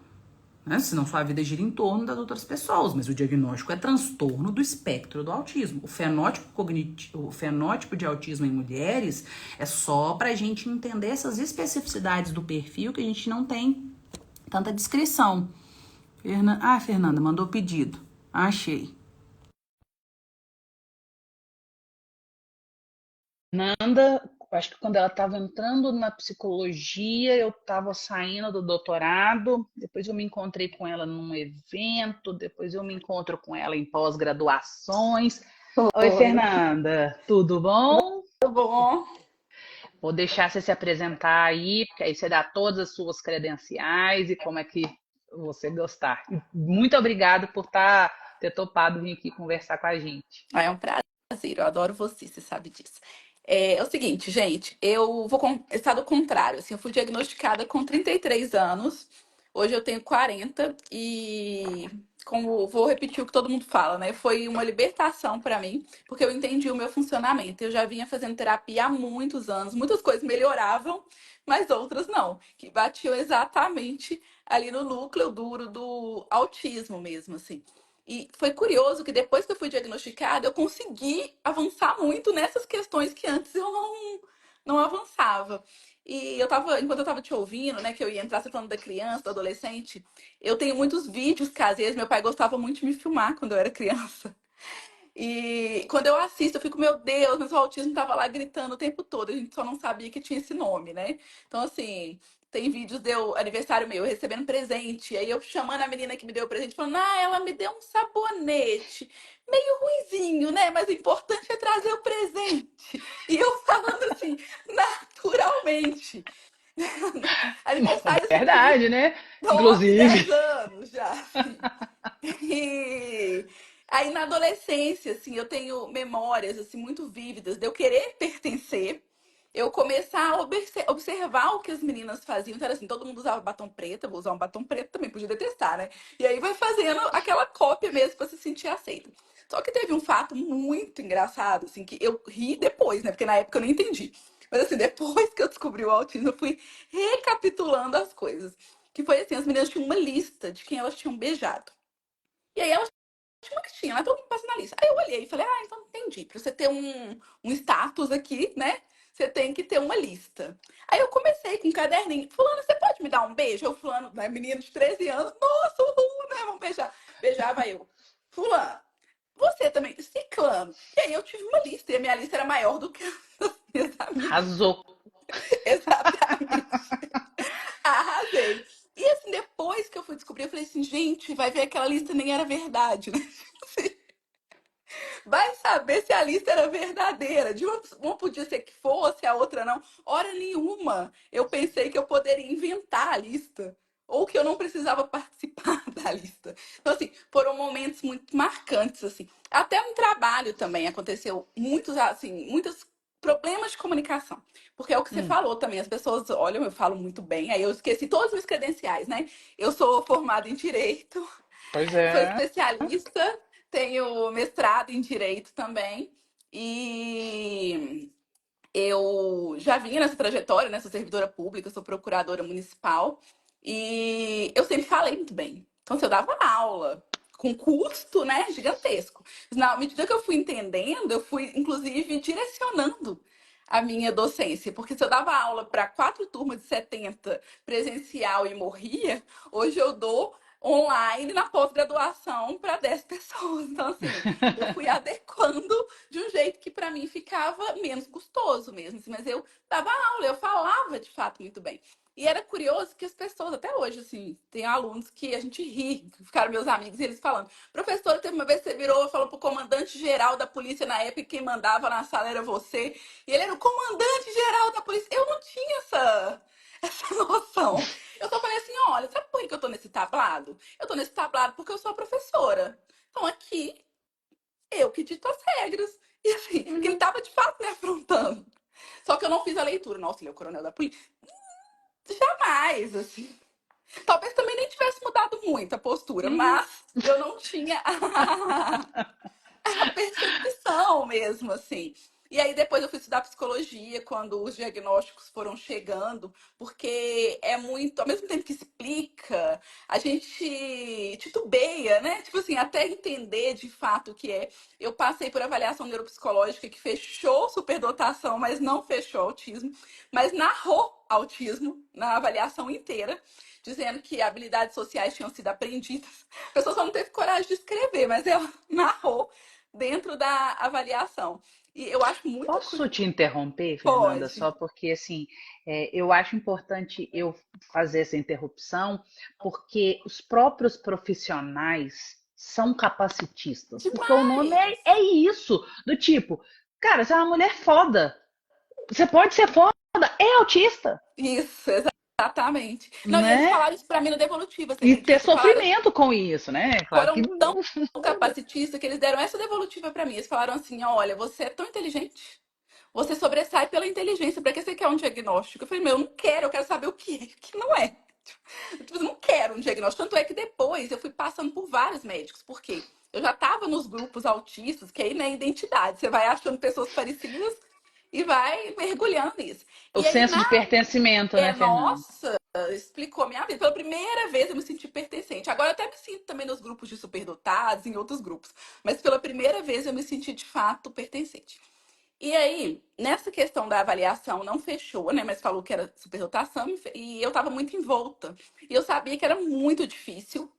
né? Senão sua vida gira em torno das outras pessoas, mas o diagnóstico é transtorno do espectro do autismo. O fenótipo cognitivo, o fenótipo de autismo em mulheres é só pra gente entender essas especificidades do perfil que a gente não tem tanta descrição. Fernanda, mandou pedido. Achei. Fernanda, acho que quando ela estava entrando na psicologia, eu estava saindo do doutorado, depois eu me encontrei com ela num evento, depois eu me encontro com ela em pós-graduações. Oi, Oi, Fernanda, tudo bom? tudo bom? Vou deixar você se apresentar aí, porque aí você dá todas as suas credenciais e como é que você gostar. E muito obrigado por ter topado vir aqui conversar com a gente. É um prazer, eu adoro você sabe disso. É o seguinte, gente, eu vou estar do contrário, assim, eu fui diagnosticada com 33 anos, hoje eu tenho 40 e, como vou repetir o que todo mundo fala, né? Foi uma libertação para mim, porque eu entendi o meu funcionamento. Eu já vinha fazendo terapia há muitos anos, muitas coisas melhoravam, mas outras não, que batiam exatamente ali no núcleo duro do autismo mesmo, assim. E foi curioso que depois que eu fui diagnosticada, eu consegui avançar muito nessas questões que antes eu não avançava. E enquanto eu tava te ouvindo, né, que eu ia entrar você falando da criança, do adolescente, eu tenho muitos vídeos caseiros, meu pai gostava muito de me filmar quando eu era criança. E quando eu assisto, eu fico, meu Deus, mas o autismo tava lá gritando o tempo todo. A gente só não sabia que tinha esse nome, né? Então, assim, tem vídeos de aniversário meu, eu recebendo presente. Aí eu chamando a menina que me deu o presente, falando, ela me deu um sabonete. Meio ruinzinho, né? Mas o importante é trazer o presente. E eu falando assim, naturalmente. Aniversário, assim, de Verdade, né? 11, Inclusive. 10 anos já, assim. E aí na adolescência, assim, eu tenho memórias assim muito vívidas de eu querer pertencer, eu começar a observar o que as meninas faziam. Então era assim, todo mundo usava batom preto, eu vou usar um batom preto também, podia detestar, né? E aí vai fazendo aquela cópia mesmo para se sentir aceita. Só que teve um fato muito engraçado, assim, que eu ri depois, né? Porque na época eu não entendi. Mas assim, depois que eu descobri o autismo, eu fui recapitulando as coisas. Que foi assim, as meninas tinham uma lista de quem elas tinham beijado. E aí elas tinham uma listinha, lá todo mundo passa na lista. Aí eu olhei e falei, então entendi. Pra você ter um status aqui, né? Você tem que ter uma lista. Aí eu comecei com um caderninho. Fulano, você pode me dar um beijo? Eu, fulano, né, menino de 13 anos. Nossa, uhul, né? Vamos beijar. Beijava eu. Fulano, você também. Ciclano. E aí eu tive uma lista. E a minha lista era maior do que as minhas amigas. Arrasou. Exatamente. Arrasei. E assim, depois que eu fui descobrir, eu falei assim, gente, vai ver aquela lista nem era verdade, né? Vai saber se a lista era verdadeira. De uma podia ser que fosse, a outra não. Hora nenhuma eu pensei que eu poderia inventar a lista. Ou que eu não precisava participar da lista. Então, assim, foram momentos muito marcantes, assim. Até um trabalho também aconteceu muitos problemas de comunicação. Porque é o que você falou também. As pessoas olham, eu falo muito bem, aí eu esqueci todos os meus credenciais, né? Eu sou formada em Direito, Pois sou é. especialista, tenho mestrado em Direito também. E eu já vinha nessa trajetória, né? Sou servidora pública, sou procuradora municipal. E eu sempre falei muito bem. Então, se eu dava aula com custo, né, gigantesco. Na medida que eu fui entendendo, eu fui, inclusive, direcionando a minha docência. Porque se eu dava aula para 4 turmas de 70 presencial e morria, hoje eu dou online na pós-graduação para 10 pessoas. Então, assim, eu fui adequando de um jeito que para mim ficava menos custoso mesmo. Assim, mas eu dava aula, eu falava de fato muito bem. E era curioso que as pessoas, até hoje, assim, tem alunos que a gente ri, que ficaram meus amigos, e eles falando: professora, teve uma vez que você virou e falou pro comandante-geral da polícia na época, e quem mandava na sala era você. E ele era o comandante-geral da polícia. Eu não tinha essa noção. Eu só falei assim: olha, sabe por que eu tô nesse tablado? Eu tô nesse tablado porque eu sou a professora. Então aqui, eu que dito as regras. E assim, porque ele Uhum, tava de fato me afrontando. Só que eu não fiz a leitura. Nossa, ele é o coronel da polícia. Jamais, assim. Talvez também nem tivesse mudado muito a postura, uhum. mas eu não tinha a percepção mesmo, assim. E aí depois eu fui estudar psicologia quando os diagnósticos foram chegando, porque é muito, ao mesmo tempo que explica, a gente titubeia, né? Tipo assim, até entender de fato o que é. Eu passei por avaliação neuropsicológica que fechou superdotação, mas não fechou autismo, mas narrou autismo na avaliação inteira, dizendo que habilidades sociais tinham sido aprendidas. A pessoa só não teve coragem de escrever, mas ela narrou dentro da avaliação. E eu acho muito Posso curioso. te interromper, Fernanda, Pode. só porque assim, eu acho importante eu fazer essa interrupção, porque os próprios profissionais são capacitistas, porque o nome Demais. é isso, do tipo, cara, você é uma mulher foda, você pode ser foda, é autista, Isso, exatamente. Não, e eles né? falaram isso pra mim no devolutivo, você E ter acredita? Falaram, sofrimento com isso, né? Claro que foram tão capacitistas que eles deram essa devolutiva pra mim. Eles falaram assim: olha, você é tão inteligente. Você sobressai pela inteligência. Pra que você quer um diagnóstico? Eu falei: meu, eu não quero, eu quero saber o que é, o que não é. Tipo, eu não quero um diagnóstico. Tanto é que depois eu fui passando por vários médicos. Por quê? Eu já estava nos grupos autistas, que aí na identidade, você vai achando pessoas parecidas e vai mergulhando nisso. o E aí, senso de pertencimento, né, Fernanda? nossa, explicou a minha vida. Pela primeira vez eu me senti pertencente. Agora eu até me sinto também nos grupos de superdotados, em outros grupos. Mas pela primeira vez eu me senti de fato pertencente. E aí, nessa questão da avaliação, não fechou, né? Mas falou que era superdotação e eu estava muito envolta. E eu sabia que era muito difícil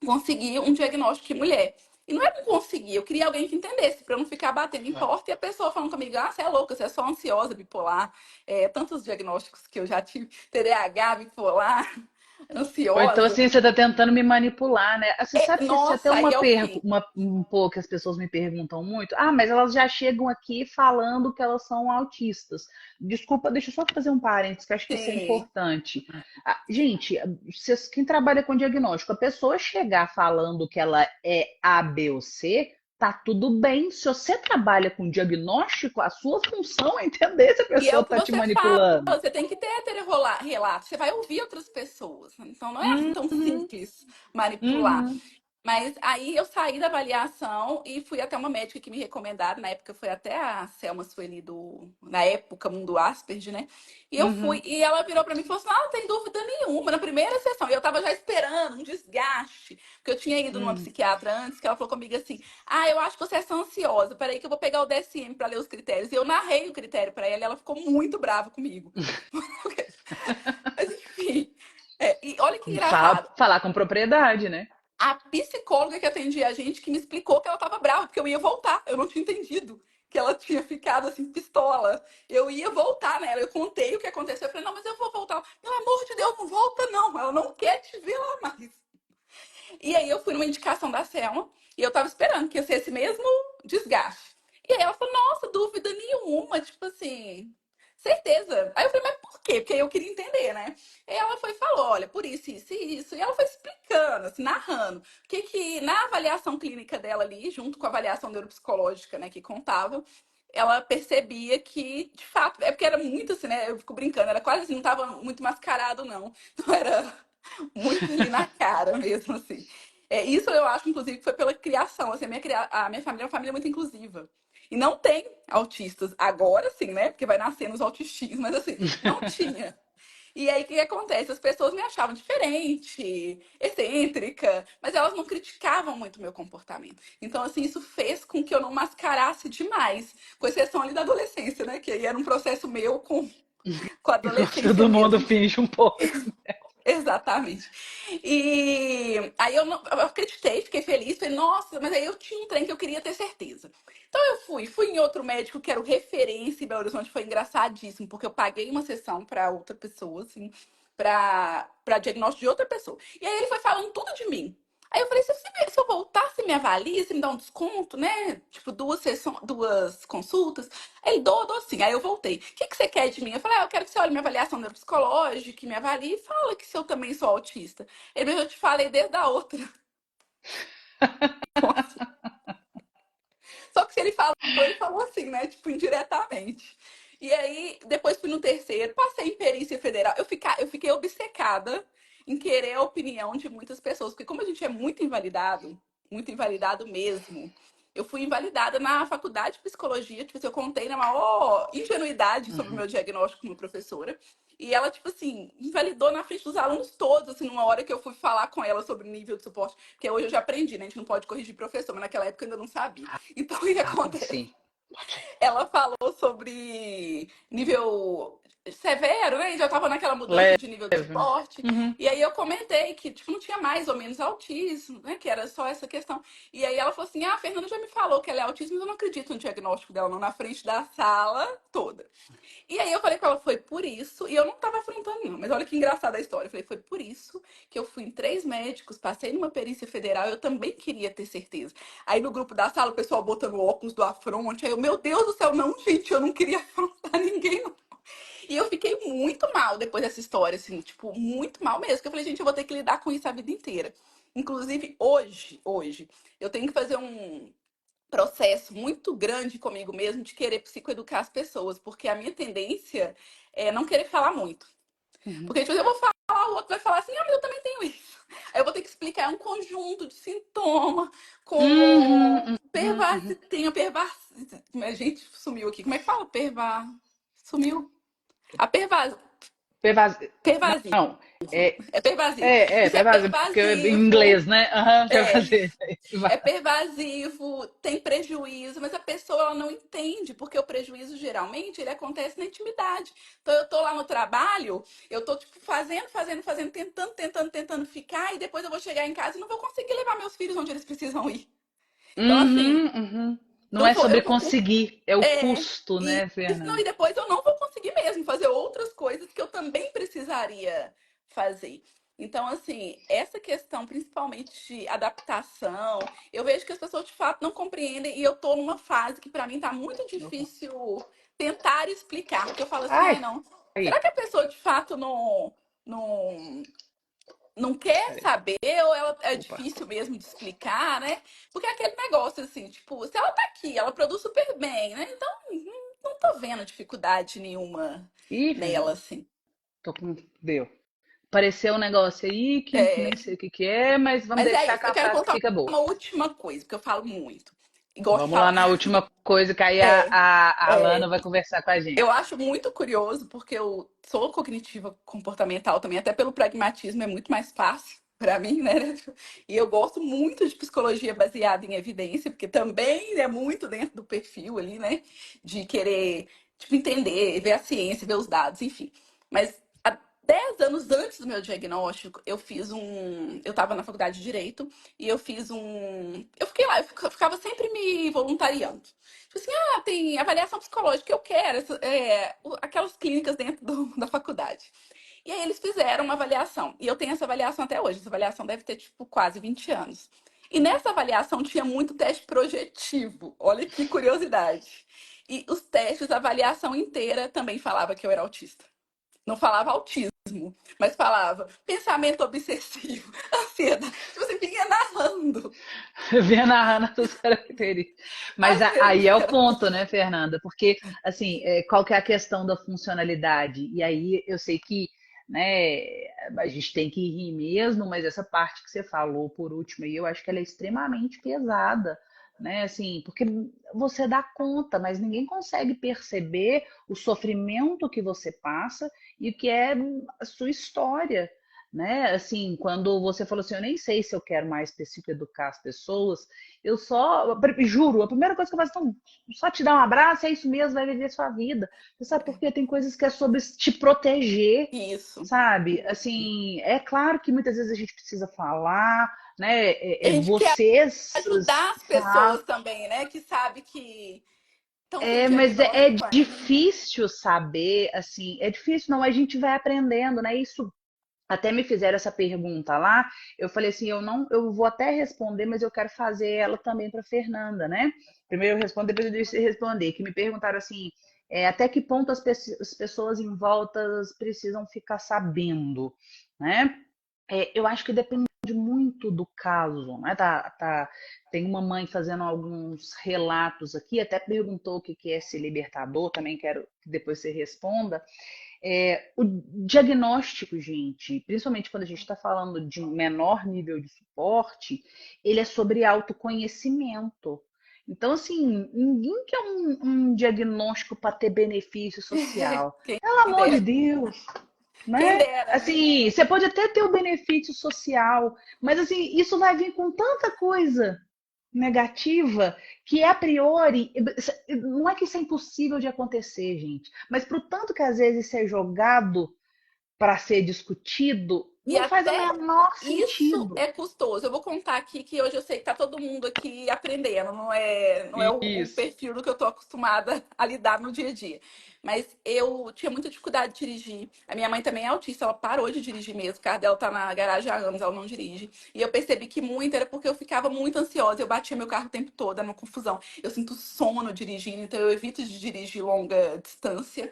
conseguir um diagnóstico de mulher. E não é que conseguir, eu queria alguém que entendesse, para eu não ficar batendo em porta e a pessoa falando comigo: ah, você é louca, você é só ansiosa, bipolar. Tantos diagnósticos que eu já tive: TDAH, bipolar, Ou então, ansiosa. assim, você tá tentando me manipular, né? Você sabe que isso é até Nossa, aí é o fim. um pouco que as pessoas me perguntam muito. Ah, mas elas já chegam aqui falando que elas são autistas. Desculpa, deixa eu só fazer um parênteses, que eu acho que isso é Sim. importante. Ah, gente, quem trabalha com diagnóstico, a pessoa chegar falando que ela é A, B ou C, tá tudo bem. Se você trabalha com diagnóstico, a sua função é entender se a E é pessoa o que tá te você fala, manipulando. você tem que ter relato, você vai ouvir outras pessoas. Então não é assim tão Uhum, simples manipular. uhum, Mas aí eu saí da avaliação e fui até uma médica que me recomendaram. Na época foi até a Selma Sueli na época, Mundo Asperger, né? E eu fui, uhum. e ela virou pra mim e falou assim: ah, não tem dúvida nenhuma, na primeira sessão. E eu tava já esperando um desgaste, porque eu tinha ido numa Hum. psiquiatra antes, que ela falou comigo assim: ah, eu acho que você é ansiosa, peraí que eu vou pegar o DSM pra ler os critérios. E eu narrei o critério pra ela e ela ficou muito brava comigo. Mas enfim. E olha que engraçado. Falar com propriedade, né? A psicóloga que atendia a gente que me explicou que ela tava brava, porque eu ia voltar. Eu não tinha entendido que ela tinha ficado assim, pistola. Eu ia voltar nela. Eu contei o que aconteceu. Eu falei: não, mas eu vou voltar. Pelo amor de Deus, não volta, não. Ela não quer te ver lá mais. E aí eu fui numa indicação da Selma e eu tava esperando que ia ser esse mesmo desgaste. E aí ela falou: nossa, dúvida nenhuma, tipo assim, certeza. Aí eu falei: mas por quê? Porque eu queria entender, né? E ela foi e falou: olha, por isso e isso. E ela foi explicando, assim, narrando. Que na avaliação clínica dela ali, junto com a avaliação neuropsicológica, né, que contava, ela percebia que, de fato, é porque era muito assim, né? Eu fico brincando, era quase assim, não tava muito mascarado, não. Então era muito ali na cara mesmo, assim. Isso eu acho, inclusive, que foi pela criação. Assim, a minha família é uma família muito inclusiva. E não tem autistas. Agora sim, né? Porque vai nascendo os autistinhos, mas assim, não tinha. E aí, o que acontece? As pessoas me achavam diferente, excêntrica, mas elas não criticavam muito o meu comportamento. Então, assim, isso fez com que eu não mascarasse demais, com exceção ali da adolescência, né? Que aí era um processo meu com a Enquanto adolescência todo mundo mesmo. finge um pouco. Exatamente. E aí eu acreditei, fiquei feliz, falei, nossa, mas aí eu tinha um trem que eu queria ter certeza. Então eu fui em outro médico que era o referência em Belo Horizonte, foi engraçadíssimo, porque eu paguei uma sessão para outra pessoa, assim, para diagnóstico de outra pessoa. E aí ele foi falando tudo de mim. Aí eu falei, se eu voltar, você me avalia, você me dá um desconto, né? Tipo, duas consultas. Aí ele, dou sim. Aí eu voltei. O que você quer de mim? Eu falei, eu quero que você olhe minha avaliação neuropsicológica, que me avalie e fala que se eu também sou autista. Ele, mas eu te falei desde a outra. Só que se ele falou assim, né? Tipo, indiretamente. E aí, depois fui no terceiro, passei em perícia federal. Eu fiquei obcecada em querer a opinião de muitas pessoas, porque como a gente é muito invalidado mesmo, eu fui invalidada na faculdade de psicologia, tipo assim, eu contei na maior ingenuidade sobre o Uhum. meu diagnóstico como professora. E ela, tipo assim, invalidou na frente dos alunos todos, assim, numa hora que eu fui falar com ela sobre o nível de suporte. Porque hoje eu já aprendi, né? A gente não pode corrigir professor, mas naquela época eu ainda não sabia. Então, o que Ah, acontece? sim. Ela falou sobre nível severo, né? E já tava naquela mudança Leve. de nível de suporte. Uhum. E aí eu comentei que, tipo, não tinha mais ou menos autismo, né? Que era só essa questão. E aí ela falou assim: ah, a Fernanda já me falou que ela é autismo, mas eu não acredito no diagnóstico dela, não, na frente da sala toda. E aí eu falei com ela, foi por isso, e eu não tava afrontando não, mas olha que engraçada a história. Eu falei, foi por isso que eu fui em 3 médicos, passei numa perícia federal, eu também queria ter certeza. Aí no grupo da sala, o pessoal botando óculos do afronte, aí eu, meu Deus do céu, não, gente, eu não queria afrontar ninguém, não. E eu fiquei muito mal depois dessa história, assim, tipo, muito mal mesmo, que eu falei, gente, eu vou ter que lidar com isso a vida inteira. Inclusive, hoje, eu tenho que fazer um processo muito grande comigo mesmo de querer psicoeducar as pessoas, porque a minha tendência é não querer falar muito. Uhum. Porque, tipo, eu vou falar, o outro vai falar assim, ah, mas eu também tenho isso. Aí eu vou ter que explicar um conjunto de sintomas, como Uhum. pervase, Uhum. tenho pervase. A gente sumiu aqui. Como é que fala? Sumiu. A Pervas... pervasivo. Não, é, É pervasivo. Isso é pervasivo, porque em pervasivo. inglês, né? Aham, É, pervasivo. é pervasivo, tem prejuízo, mas a pessoa ela não entende, porque o prejuízo geralmente ele acontece na intimidade. Então eu tô lá no trabalho, eu tô tipo fazendo, tentando ficar, e depois eu vou chegar em casa e não vou conseguir levar meus filhos onde eles precisam ir. Então, assim, Uhum, uhum. Não não é vou, sobre eu vou. conseguir, é o É, custo, e né, isso não, Fernanda? e depois eu não vou conseguir mesmo fazer outras coisas que eu também precisaria fazer. Então, assim, essa questão, principalmente de adaptação, eu vejo que as pessoas de fato não compreendem e eu tô numa fase que para mim tá muito difícil tentar explicar, porque eu falo assim, ai Ai, não, será aí, que a pessoa de fato não, não quer peraí, saber ou ela é opa. difícil mesmo de explicar, né? Porque é aquele negócio assim, tipo, se ela tá aqui, ela produz super bem, né? Então, não tô vendo dificuldade nenhuma Ih, nela, Fernanda, assim. tô com... Deu. Apareceu um negócio aí que nem É, sei o que que é, mas vamos mas é deixar isso. com Eu a quero frase que contar fica boa. uma última coisa, porque eu falo muito. E gosto de Vamos lá falar. na última coisa, que aí a, É, a, a Alana é, vai conversar com a eu gente. acho muito curioso, porque eu sou cognitiva comportamental também, até pelo pragmatismo é muito mais fácil para mim, né? E eu gosto muito de psicologia baseada em evidência, porque também é muito dentro do perfil ali, né? De querer, tipo, entender, ver a ciência, ver os dados, enfim. Mas há 10 anos antes do meu diagnóstico, eu fiz um. Eu estava na faculdade de Direito e eu fiz um. Eu fiquei lá, eu ficava sempre me voluntariando. Tipo assim, ah, tem avaliação psicológica, eu quero aquelas clínicas dentro da faculdade. E aí eles fizeram uma avaliação. E eu tenho essa avaliação até hoje. Essa avaliação deve ter, tipo, quase 20 anos. E nessa avaliação tinha muito teste projetivo. Olha que curiosidade. E os testes, a avaliação inteira também falava que eu era autista. Não falava autismo, mas falava pensamento obsessivo, ansiedade. Tipo, você vinha narrando Vendo a Hannah das características. Mas as aí minhas é o ponto, características. né, Fernanda? Porque, assim, qual que é a questão da funcionalidade? E aí eu sei que, né, a gente tem que rir mesmo, mas essa parte que você falou por último aí, eu acho que ela é extremamente pesada, né? Assim, porque você dá conta, mas ninguém consegue perceber o sofrimento que você passa e o que é a sua história. né? Assim, quando você falou assim, eu nem sei se eu quero mais psicoeducar as pessoas, eu só, juro, a primeira coisa que eu faço, então, só te dar um abraço, é isso mesmo, vai viver sua vida. Você sabe por quê? Tem coisas que é sobre te proteger, Isso. sabe? Assim, é claro que muitas vezes a gente precisa falar, né? A gente quer Vocês ajudar as falam. pessoas também, né? Que sabe que estão com É, mas é diagnóstico ainda. difícil saber, assim, é difícil, não, a gente vai aprendendo, né? Isso até me fizeram essa pergunta lá, eu falei assim, eu não, eu vou até responder, mas eu quero fazer ela também para Fernanda, né? Primeiro eu respondo, depois eu deixo você responder, que me perguntaram assim, até que ponto as pessoas em volta precisam ficar sabendo, né? Eu acho que depende muito do caso, né? Tem uma mãe fazendo alguns relatos aqui, até perguntou o que é esse libertador, também quero que depois você responda. O diagnóstico, gente, principalmente quando a gente está falando de um menor nível de suporte, ele é sobre autoconhecimento. Então, assim, ninguém quer um diagnóstico para ter benefício social. Quem Pelo amor de dera. Deus, Quem né? dera, né? Assim, você pode até ter o benefício social, mas assim, isso vai vir com tanta coisa negativa que a priori não é que isso é impossível de acontecer, gente, mas pro tanto que às vezes isso é jogado para ser discutido, E não faz o até menor isso sentido. é custoso. Eu vou contar aqui que hoje eu sei que tá todo mundo aqui aprendendo, não é o Isso. perfil do que eu tô acostumada a lidar no dia a dia. Mas eu tinha muita dificuldade de dirigir. A minha mãe também é autista, ela parou de dirigir mesmo. O carro dela tá na garagem há anos, ela não dirige. E eu percebi que muito era porque eu ficava muito ansiosa. Eu batia meu carro o tempo todo, era uma confusão. Eu sinto sono dirigindo, então eu evito de dirigir longa distância.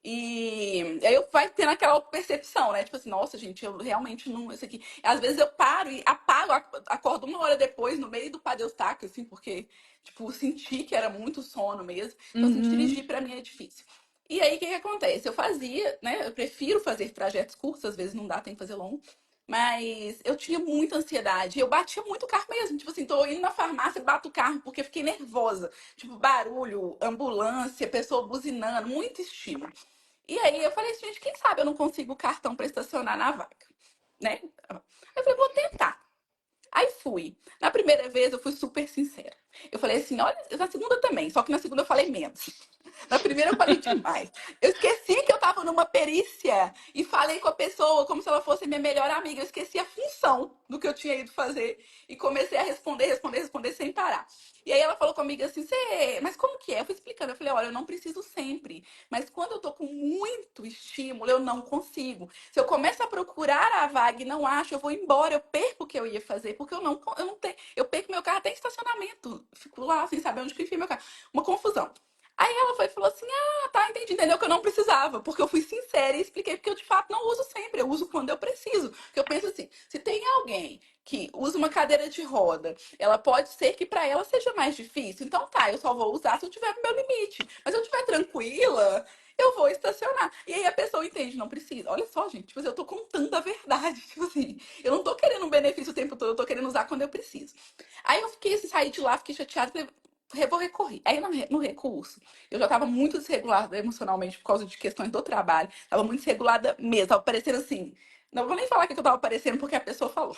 E aí eu vai tendo aquela percepção, né? Tipo assim, nossa, gente, eu realmente não. Isso aqui. Às vezes eu paro e apago, acordo uma hora depois, no meio do Padeustaque, assim, porque, tipo, senti que era muito sono mesmo. Então, assim, Uhum. dirigir pra mim é difícil. E aí, o que que acontece? Eu fazia, né? Eu prefiro fazer trajetos curtos, às vezes não dá, tem que fazer longo. Mas eu tinha muita ansiedade. Eu batia muito o carro mesmo. Tipo assim, tô indo na farmácia, bato o carro porque fiquei nervosa. Tipo, barulho, ambulância, pessoa buzinando, muito estímulo. E aí eu falei assim, gente, quem sabe eu não consigo o cartão para estacionar na vaga, né? Eu falei, vou tentar. Aí fui. Na primeira vez eu fui super sincera. Eu falei assim, olha, na segunda também, só que na segunda eu falei menos. Na primeira eu falei demais. Eu esqueci que eu tava numa perícia e falei com a pessoa como se ela fosse minha melhor amiga. Eu esqueci a função do que eu tinha ido fazer e comecei a responder sem parar. E aí ela falou comigo assim, mas como que é? Eu fui explicando. Eu falei, olha, eu não preciso sempre, mas quando eu tô com muito estímulo, eu não consigo. Se eu começo a procurar a vaga e não acho, eu vou embora, eu perco o que eu ia fazer, porque eu não tenho, eu perco meu carro até em estacionamento. Fico lá sem saber onde que eu enfio meu carro. Uma confusão. Aí ela foi e falou assim: ah, tá, entendi, entendeu que eu não precisava, porque eu fui sincera e expliquei porque eu de fato não uso sempre, eu uso quando eu preciso. Porque eu penso assim: se tem alguém que usa uma cadeira de roda, ela pode ser que para ela seja mais difícil. Então tá, eu só vou usar se eu tiver no meu limite. Mas se eu estiver tranquila, eu vou estacionar. E aí a pessoa entende, não precisa. Olha só, gente, tipo assim, eu tô contando a verdade. Tipo assim, eu não tô querendo um benefício o tempo todo, eu tô querendo usar quando eu preciso. Aí eu fiquei, saí de lá, fiquei chateada, falei, vou recorrer. Aí no recurso, eu já estava muito desregulada emocionalmente por causa de questões do trabalho. Estava muito desregulada mesmo. Tava parecendo assim. Não vou nem falar o que eu estava parecendo porque a pessoa falou.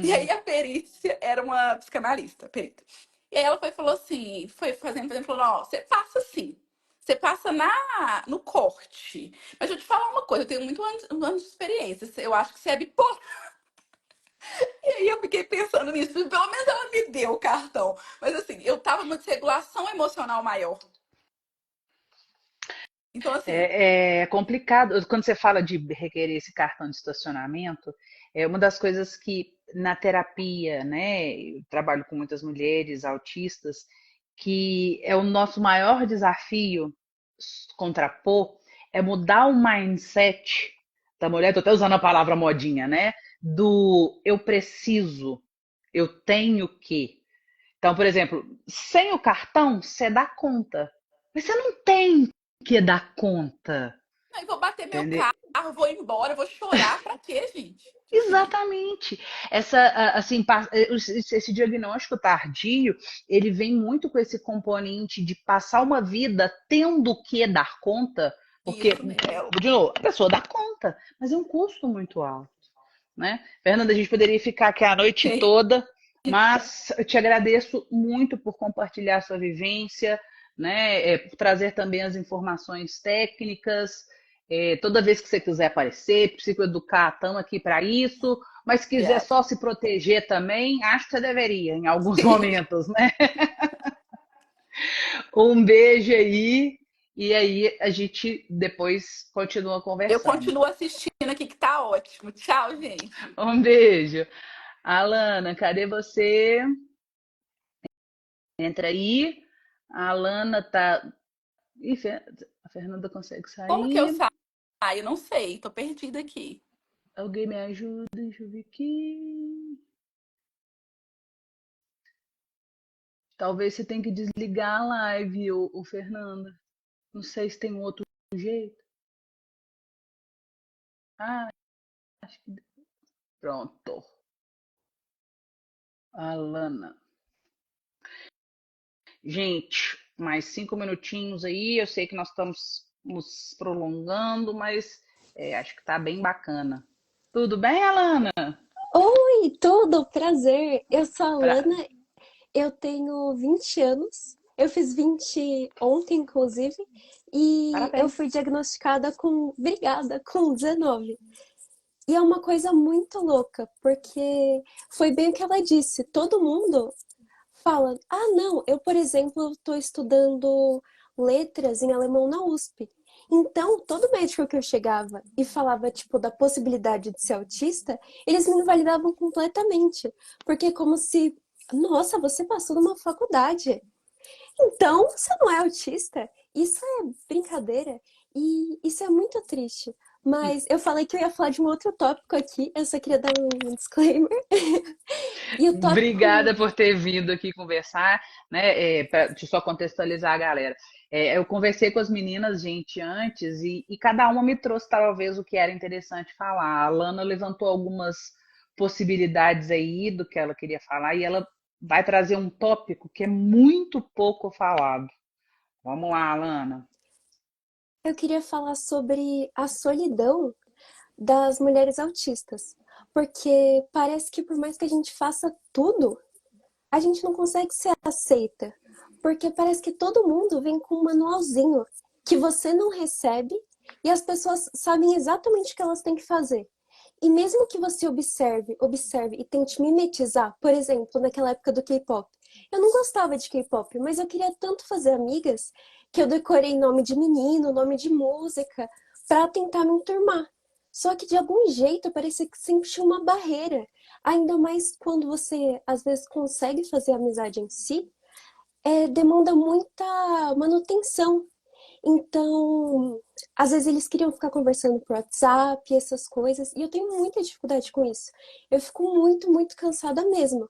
E aí Uhum. a perícia era uma psicanalista, perita. E aí ela foi falou assim, foi fazendo, falou, ó, você passa assim. Você passa no corte. Mas deixa eu te falar uma coisa, eu tenho muito anos de experiência. Eu acho que você é bipolar. E aí eu fiquei pensando nisso. Pelo menos ela me deu o cartão. Mas assim, eu tava numa desregulação emocional maior. Então, assim, É complicado. Quando você fala de requerer esse cartão de estacionamento, é uma das coisas que na terapia, né, eu trabalho com muitas mulheres autistas, que é o nosso maior desafio contrapor, é mudar o mindset da mulher, tô até usando a palavra modinha, né, do eu preciso, eu tenho que. Então, por exemplo, sem o cartão, você dá conta, mas você não tem que dar conta. aí vou bater meu Entendeu? carro, vou embora, vou chorar. Pra quê, gente? Tipo assim, Exatamente. Assim, esse diagnóstico tardio, ele vem muito com esse componente de passar uma vida tendo que dar conta, porque, isso mesmo. de novo, a pessoa dá conta, mas é um custo muito alto. né? Fernanda, a gente poderia ficar aqui a noite toda, mas eu te agradeço muito por compartilhar sua vivência, né? Por trazer também as informações técnicas. Toda vez que você quiser aparecer, psicoeducar, estamos aqui para isso. Mas se quiser Obrigada. só se proteger também, acho que você deveria, em alguns momentos, né? Um beijo aí, e aí a gente depois continua Eu conversando. continuo assistindo aqui, que tá ótimo. Tchau, gente. Um beijo. Alana, cadê você? Entra aí. A Alana tá. Ih, a Fernanda consegue Como que eu sair. saio? Ah, eu não sei, tô perdida aqui. Alguém me ajuda? Deixa eu ver aqui. Talvez você tenha que desligar a live, ô Fernanda. Não sei se tem um outro jeito. Ah, acho que. Pronto. Alana. Gente, mais 5 minutinhos aí. Eu sei que nós estamos nos prolongando, mas acho que tá bem bacana. Tudo bem, Alana? Oi, tudo, prazer. Eu sou a Pra... Lana, eu tenho 20 anos. Eu fiz 20 ontem, inclusive, e eu Parabéns. fui diagnosticada obrigada, com 19. E é uma coisa muito louca, porque foi bem o que ela disse. Todo mundo fala, ah, não, eu, por exemplo, estou estudando letras em alemão na USP. Então, todo médico que eu chegava e falava, tipo, da possibilidade de ser autista, eles me invalidavam completamente. Porque é como se, nossa, você passou numa faculdade. Então, você não é autista? Isso é brincadeira. E isso é muito triste. Mas eu falei que eu ia falar de um outro tópico aqui, eu só queria dar um disclaimer. E o Obrigada tópico. por ter vindo aqui conversar, né? Para só contextualizar a galera. Eu conversei com as meninas, gente, antes, e cada uma me trouxe talvez o que era interessante falar. A Alana levantou algumas possibilidades aí do que ela queria falar, e ela vai trazer um tópico que é muito pouco falado. Vamos lá, Alana. Eu queria falar sobre a solidão das mulheres autistas, porque parece que por mais que a gente faça tudo, a gente não consegue ser aceita, porque parece que todo mundo vem com um manualzinho que você não recebe e as pessoas sabem exatamente o que elas têm que fazer. E mesmo que você observe e tente mimetizar, por exemplo, naquela época do K-pop. Eu não gostava de K-pop, mas eu queria tanto fazer amigas que eu decorei nome de menino, nome de música, para tentar me enturmar. Só que de algum jeito parecia que sempre tinha uma barreira. Ainda mais quando você às vezes consegue fazer amizade em si, demanda muita manutenção. Então, às vezes eles queriam ficar conversando por WhatsApp, essas coisas, e eu tenho muita dificuldade com isso. Eu fico muito, muito cansada mesmo.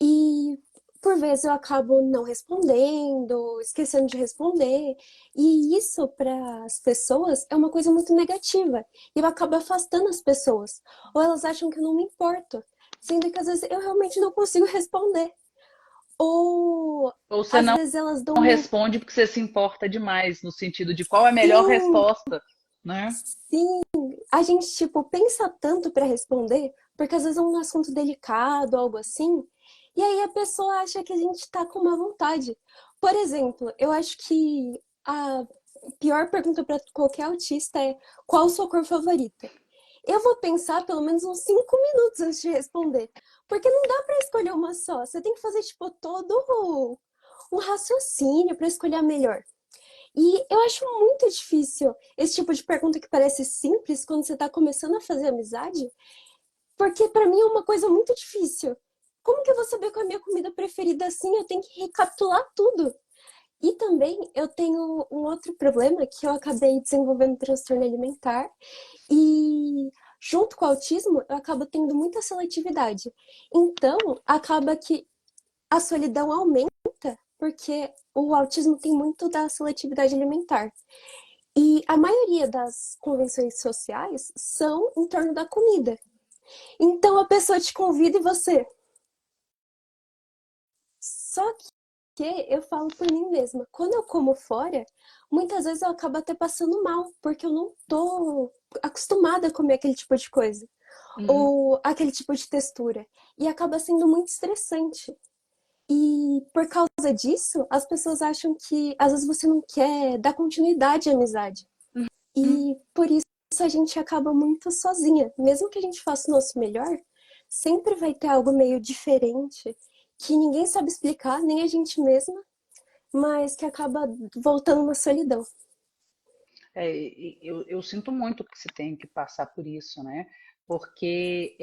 E por vezes eu acabo não respondendo, esquecendo de responder, e isso para as pessoas é uma coisa muito negativa. E eu acabo afastando as pessoas, ou elas acham que eu não me importo, sendo que às vezes eu realmente não consigo responder. Ou Ou você às não vezes elas dão um responde porque você se importa demais, no sentido de qual é a melhor sim, resposta, né? sim, a gente, tipo, pensa tanto para responder, porque às vezes é um assunto delicado, algo assim, e aí a pessoa acha que a gente tá com má vontade. Por exemplo, eu acho que a pior pergunta para qualquer autista é: qual a sua cor favorita? Eu vou pensar pelo menos uns 5 minutos antes de responder, porque não dá para escolher uma só. Você tem que fazer, tipo, todo um raciocínio para escolher a melhor. E eu acho muito difícil esse tipo de pergunta que parece simples quando você está começando a fazer amizade, porque para mim é uma coisa muito difícil. Como que eu vou saber qual é a minha comida preferida assim? Eu tenho que recapitular tudo. E também eu tenho um outro problema que eu acabei desenvolvendo transtorno alimentar e junto com o autismo eu acabo tendo muita seletividade. Então, acaba que a solidão aumenta porque o autismo tem muito da seletividade alimentar. E a maioria das convenções sociais são em torno da comida. Então a pessoa te convida e você. Só que eu falo por mim mesma. Quando eu como fora, muitas vezes eu acabo até passando mal, porque eu não tô acostumada a comer aquele tipo de coisa. Uhum. ou aquele tipo de textura. E acaba sendo muito estressante. E por causa disso, as pessoas acham que às vezes você não quer dar continuidade à amizade. Uhum. E por isso a gente acaba muito sozinha. Mesmo que a gente faça o nosso melhor, sempre vai ter algo meio diferente que ninguém sabe explicar, nem a gente mesma, mas que acaba voltando uma solidão. Eu sinto muito que se tem que passar por isso, né? Porque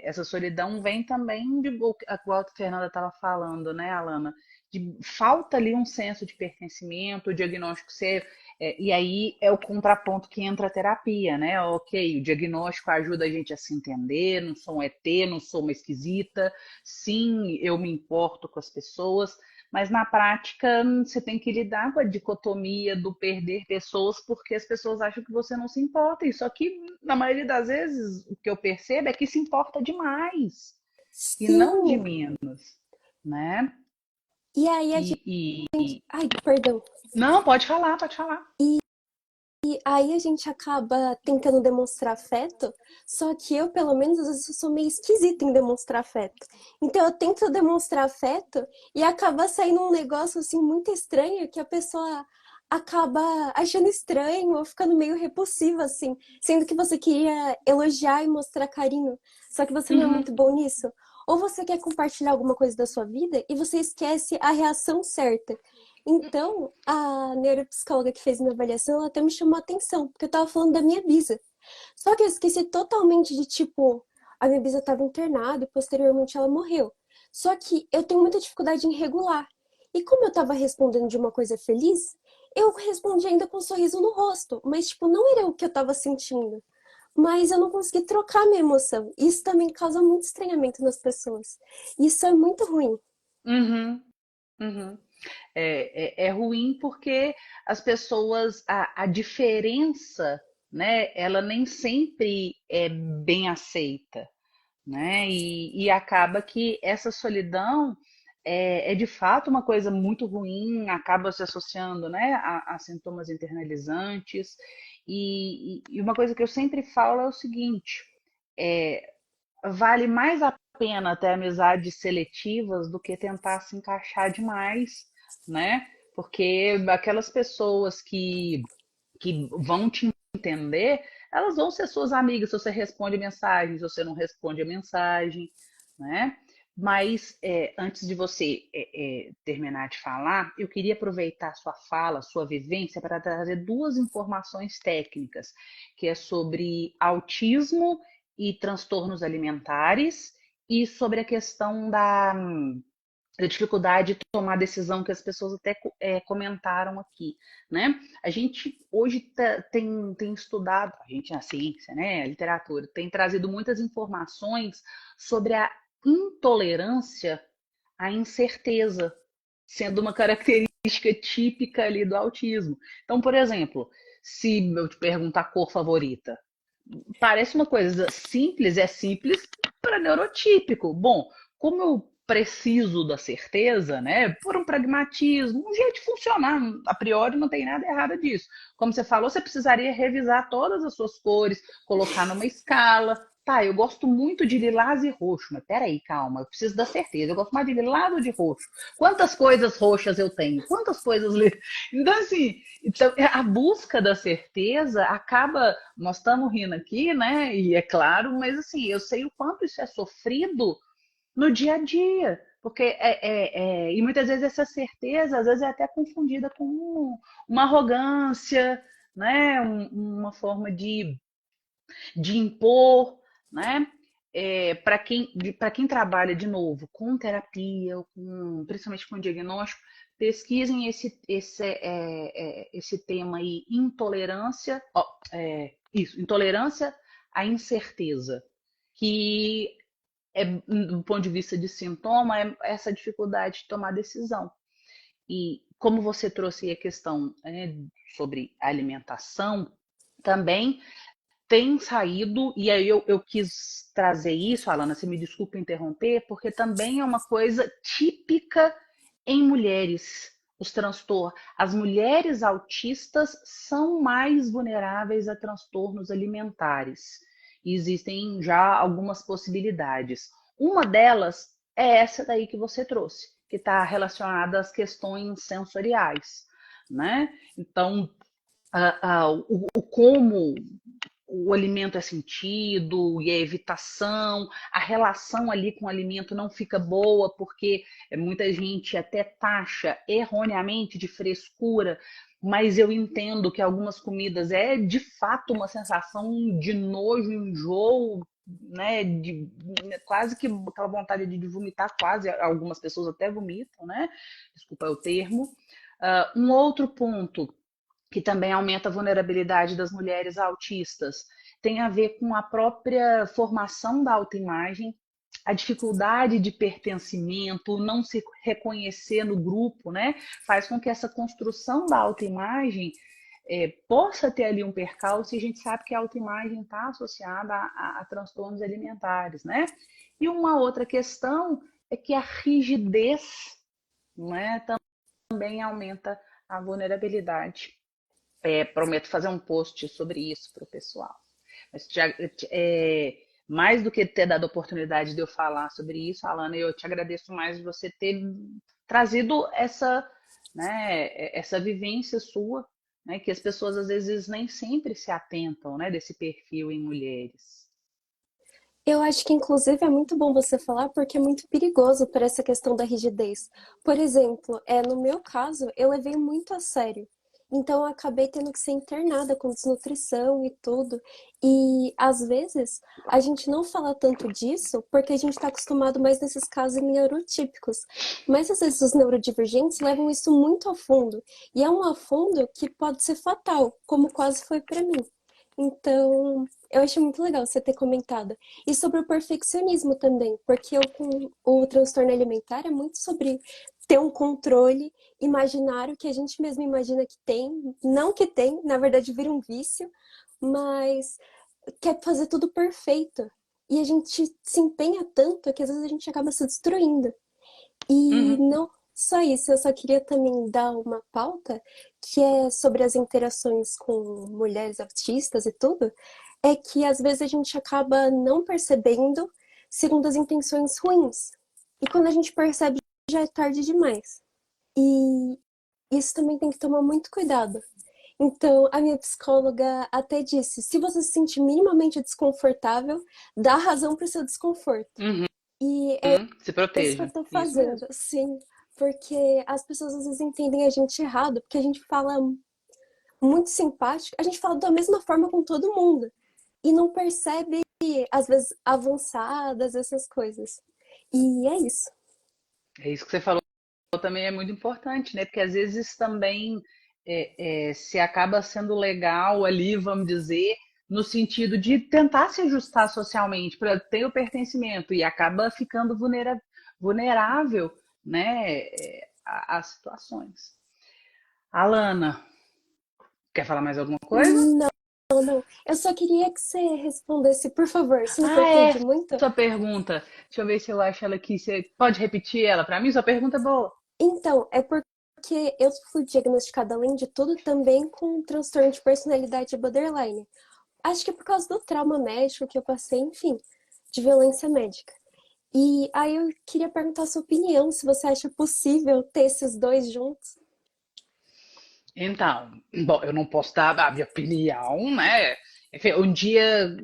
essa solidão vem também de igual a Fernanda estava falando, né, Alana? De falta ali um senso de pertencimento, o diagnóstico ser. E aí é o contraponto que entra a terapia, né? Ok, o diagnóstico ajuda a gente a se entender, não sou um ET, não sou uma esquisita, sim, eu me importo com as pessoas, mas na prática você tem que lidar com a dicotomia do perder pessoas porque as pessoas acham que você não se importa. E só que, na maioria das vezes, o que eu percebo é que se importa demais e não de Sim! menos, né? E aí a gente. E... Ai, perdão. Não, pode falar, pode falar. E aí a gente acaba tentando demonstrar afeto, só que eu, pelo menos, às vezes eu sou meio esquisita em demonstrar afeto. Então eu tento demonstrar afeto e acaba saindo um negócio assim muito estranho que a pessoa acaba achando estranho ou ficando meio repulsiva assim, sendo que você queria elogiar e mostrar carinho, só que você não é Uhum, muito bom nisso. Ou você quer compartilhar alguma coisa da sua vida e você esquece a reação certa. Então, a neuropsicóloga que fez minha avaliação, ela até me chamou a atenção, porque eu tava falando da minha bisa. Só que eu esqueci totalmente de, tipo, a minha bisa estava internada e posteriormente ela morreu. Só que eu tenho muita dificuldade em regular. E como eu tava respondendo de uma coisa feliz, eu respondi ainda com um sorriso no rosto, mas, tipo, não era o que eu tava sentindo. Mas eu não consegui trocar minha emoção. Isso também causa muito estranhamento nas pessoas. Isso é muito ruim. uhum, uhum. É ruim porque as pessoas, a diferença, né, ela nem sempre é bem aceita, né? E acaba que essa solidão é de fato uma coisa muito ruim, acaba se associando, né, a sintomas internalizantes. E uma coisa que eu sempre falo é o seguinte: é, vale mais a pena ter amizades seletivas do que tentar se encaixar demais, né? Porque aquelas pessoas que vão te entender, elas vão ser suas amigas se você responde mensagem, se você não responde a mensagem, né? Mas antes de você terminar de falar, eu queria aproveitar sua fala, sua vivência, para trazer duas informações técnicas, que é sobre autismo e transtornos alimentares e sobre a questão da dificuldade de tomar decisão que as pessoas até comentaram aqui, né? A gente hoje tem estudado, a gente na ciência, né, a literatura, tem trazido muitas informações sobre a intolerância à incerteza, sendo uma característica típica ali do autismo. Então, por exemplo, se eu te perguntar a cor favorita, parece uma coisa simples, é simples para neurotípico. Bom, como eu preciso da certeza, né? Por um pragmatismo, um jeito de funcionar, a priori não tem nada errado disso. Como você falou, você precisaria revisar todas as suas cores, colocar numa escala. Tá, eu gosto muito de lilás e roxo, mas peraí, calma, eu preciso da certeza. Eu gosto mais de lilás ou de roxo? Quantas coisas roxas eu tenho? Quantas coisas. Então, assim, então, a busca da certeza acaba. Nós estamos rindo aqui, né? E é claro, mas assim, eu sei o quanto isso é sofrido no dia a dia. Porque e muitas vezes essa certeza, às vezes, é até confundida com uma arrogância, né? Uma forma de impor, né? Para quem trabalha de novo com terapia, principalmente com diagnóstico, pesquisem esse tema aí, intolerância, intolerância à incerteza, que do ponto de vista de sintoma, é essa dificuldade de tomar decisão. E como você trouxe a questão, né, sobre alimentação, também tem saído, e aí eu quis trazer isso, Alana, você me desculpa interromper, porque também é uma coisa típica em mulheres, os transtornos. As mulheres autistas são mais vulneráveis a transtornos alimentares. E existem já algumas possibilidades. Uma delas é essa daí que você trouxe, que está relacionada às questões sensoriais, né? Então, o como o alimento é sentido e a evitação, a relação ali com o alimento não fica boa, porque muita gente até taxa erroneamente de frescura, mas eu entendo que algumas comidas é de fato uma sensação de nojo, enjoo, né, quase que aquela vontade de vomitar, quase, algumas pessoas até vomitam, né? Desculpa o termo. Um outro ponto que também aumenta a vulnerabilidade das mulheres autistas, tem a ver com a própria formação da autoimagem, a dificuldade de pertencimento, não se reconhecer no grupo, né? Faz com que essa construção da autoimagem possa ter ali um percalço, e a gente sabe que a autoimagem está associada a transtornos alimentares, né? E uma outra questão é que a rigidez, né, também aumenta a vulnerabilidade. Prometo fazer um post sobre isso para o pessoal. Mas mais do que ter dado a oportunidade de eu falar sobre isso, Alana, eu te agradeço mais de você ter trazido essa, né, essa vivência sua, né, que as pessoas às vezes nem sempre se atentam, né, desse perfil em mulheres. Eu acho que, inclusive, é muito bom você falar porque é muito perigoso para essa questão da rigidez. Por exemplo, no meu caso, eu levei muito a sério. Então, eu acabei tendo que ser internada com desnutrição e tudo. E, às vezes, a gente não fala tanto disso porque a gente está acostumado mais nesses casos neurotípicos. Mas, às vezes, os neurodivergentes levam isso muito a fundo. E é um a fundo que pode ser fatal, como quase foi para mim. Então, eu acho muito legal você ter comentado. E sobre o perfeccionismo também, porque com o transtorno alimentar é muito sobre ter um controle imaginário que a gente mesmo imagina que tem, não que tem, na verdade vira um vício, mas quer fazer tudo perfeito. E a gente se empenha tanto que às vezes a gente acaba se destruindo. E Uhum. não só isso, eu só queria também dar uma pauta que é sobre as interações com mulheres autistas e tudo, é que às vezes a gente acaba não percebendo segundo as intenções ruins. E quando a gente percebe, já é tarde demais. E isso também tem que tomar muito cuidado. Então, a minha psicóloga até disse: se você se sentir minimamente desconfortável, dá razão para o seu desconforto. Uhum. E é Se isso que eu proteja. tô Isso fazendo, mesmo. sim. Porque as pessoas às vezes entendem a gente errado, porque a gente fala muito simpático, a gente fala da mesma forma com todo mundo. E não percebe, às vezes, avançadas, essas coisas. E é isso. É isso que você falou, também é muito importante, né? Porque às vezes também se acaba sendo legal ali, vamos dizer, no sentido de tentar se ajustar socialmente para ter o pertencimento, e acaba ficando vulnerável, né, às situações. Alana, quer falar mais alguma coisa? Não, não. Eu só queria que você respondesse, por favor, se não for Ah, pedir muito. sua pergunta. Deixa eu ver se eu acho ela aqui. Você pode repetir ela para mim? Sua pergunta é boa. Então, é porque eu fui diagnosticada, além de tudo, também com um transtorno de personalidade borderline. Acho que é por causa do trauma médico que eu passei, enfim, de violência médica. E aí eu queria perguntar a sua opinião, se você acha possível ter esses dois juntos. Então, bom, eu não posso dar a minha opinião, né? Enfim, um dia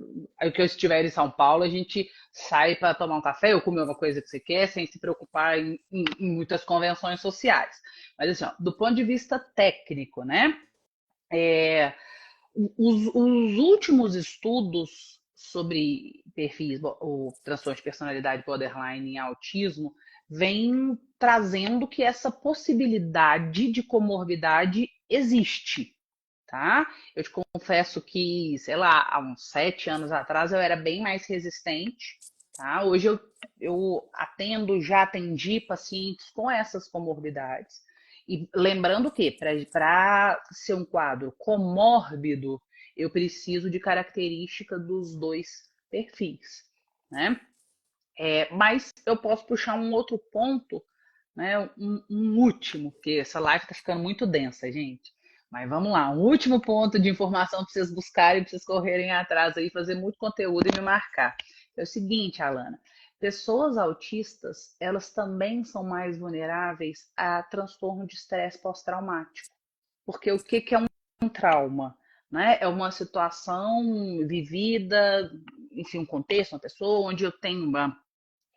que eu estiver em São Paulo, a gente sai para tomar um café ou comer uma coisa que você quer, sem se preocupar em muitas convenções sociais. Mas assim, ó, do ponto de vista técnico, né? Os últimos estudos sobre perfis, o transtorno de personalidade borderline em autismo, vêm trazendo que essa possibilidade de comorbidade existe, tá? Eu te confesso que, sei lá, há uns 7 anos atrás eu era bem mais resistente, tá? Hoje eu já atendi pacientes com essas comorbidades. E lembrando que, para ser um quadro comórbido, eu preciso de característica dos dois perfis, né? Mas eu posso puxar um outro ponto, né? Um último, porque essa live está ficando muito densa, gente. Mas vamos lá, um último ponto de informação para vocês buscarem, para vocês correrem atrás aí, fazer muito conteúdo e me marcar. É o seguinte, Alana, pessoas autistas, elas também são mais vulneráveis a transtorno de estresse pós-traumático. Porque o que é um trauma? Né? É uma situação vivida, enfim, um contexto, uma pessoa, onde eu tenho uma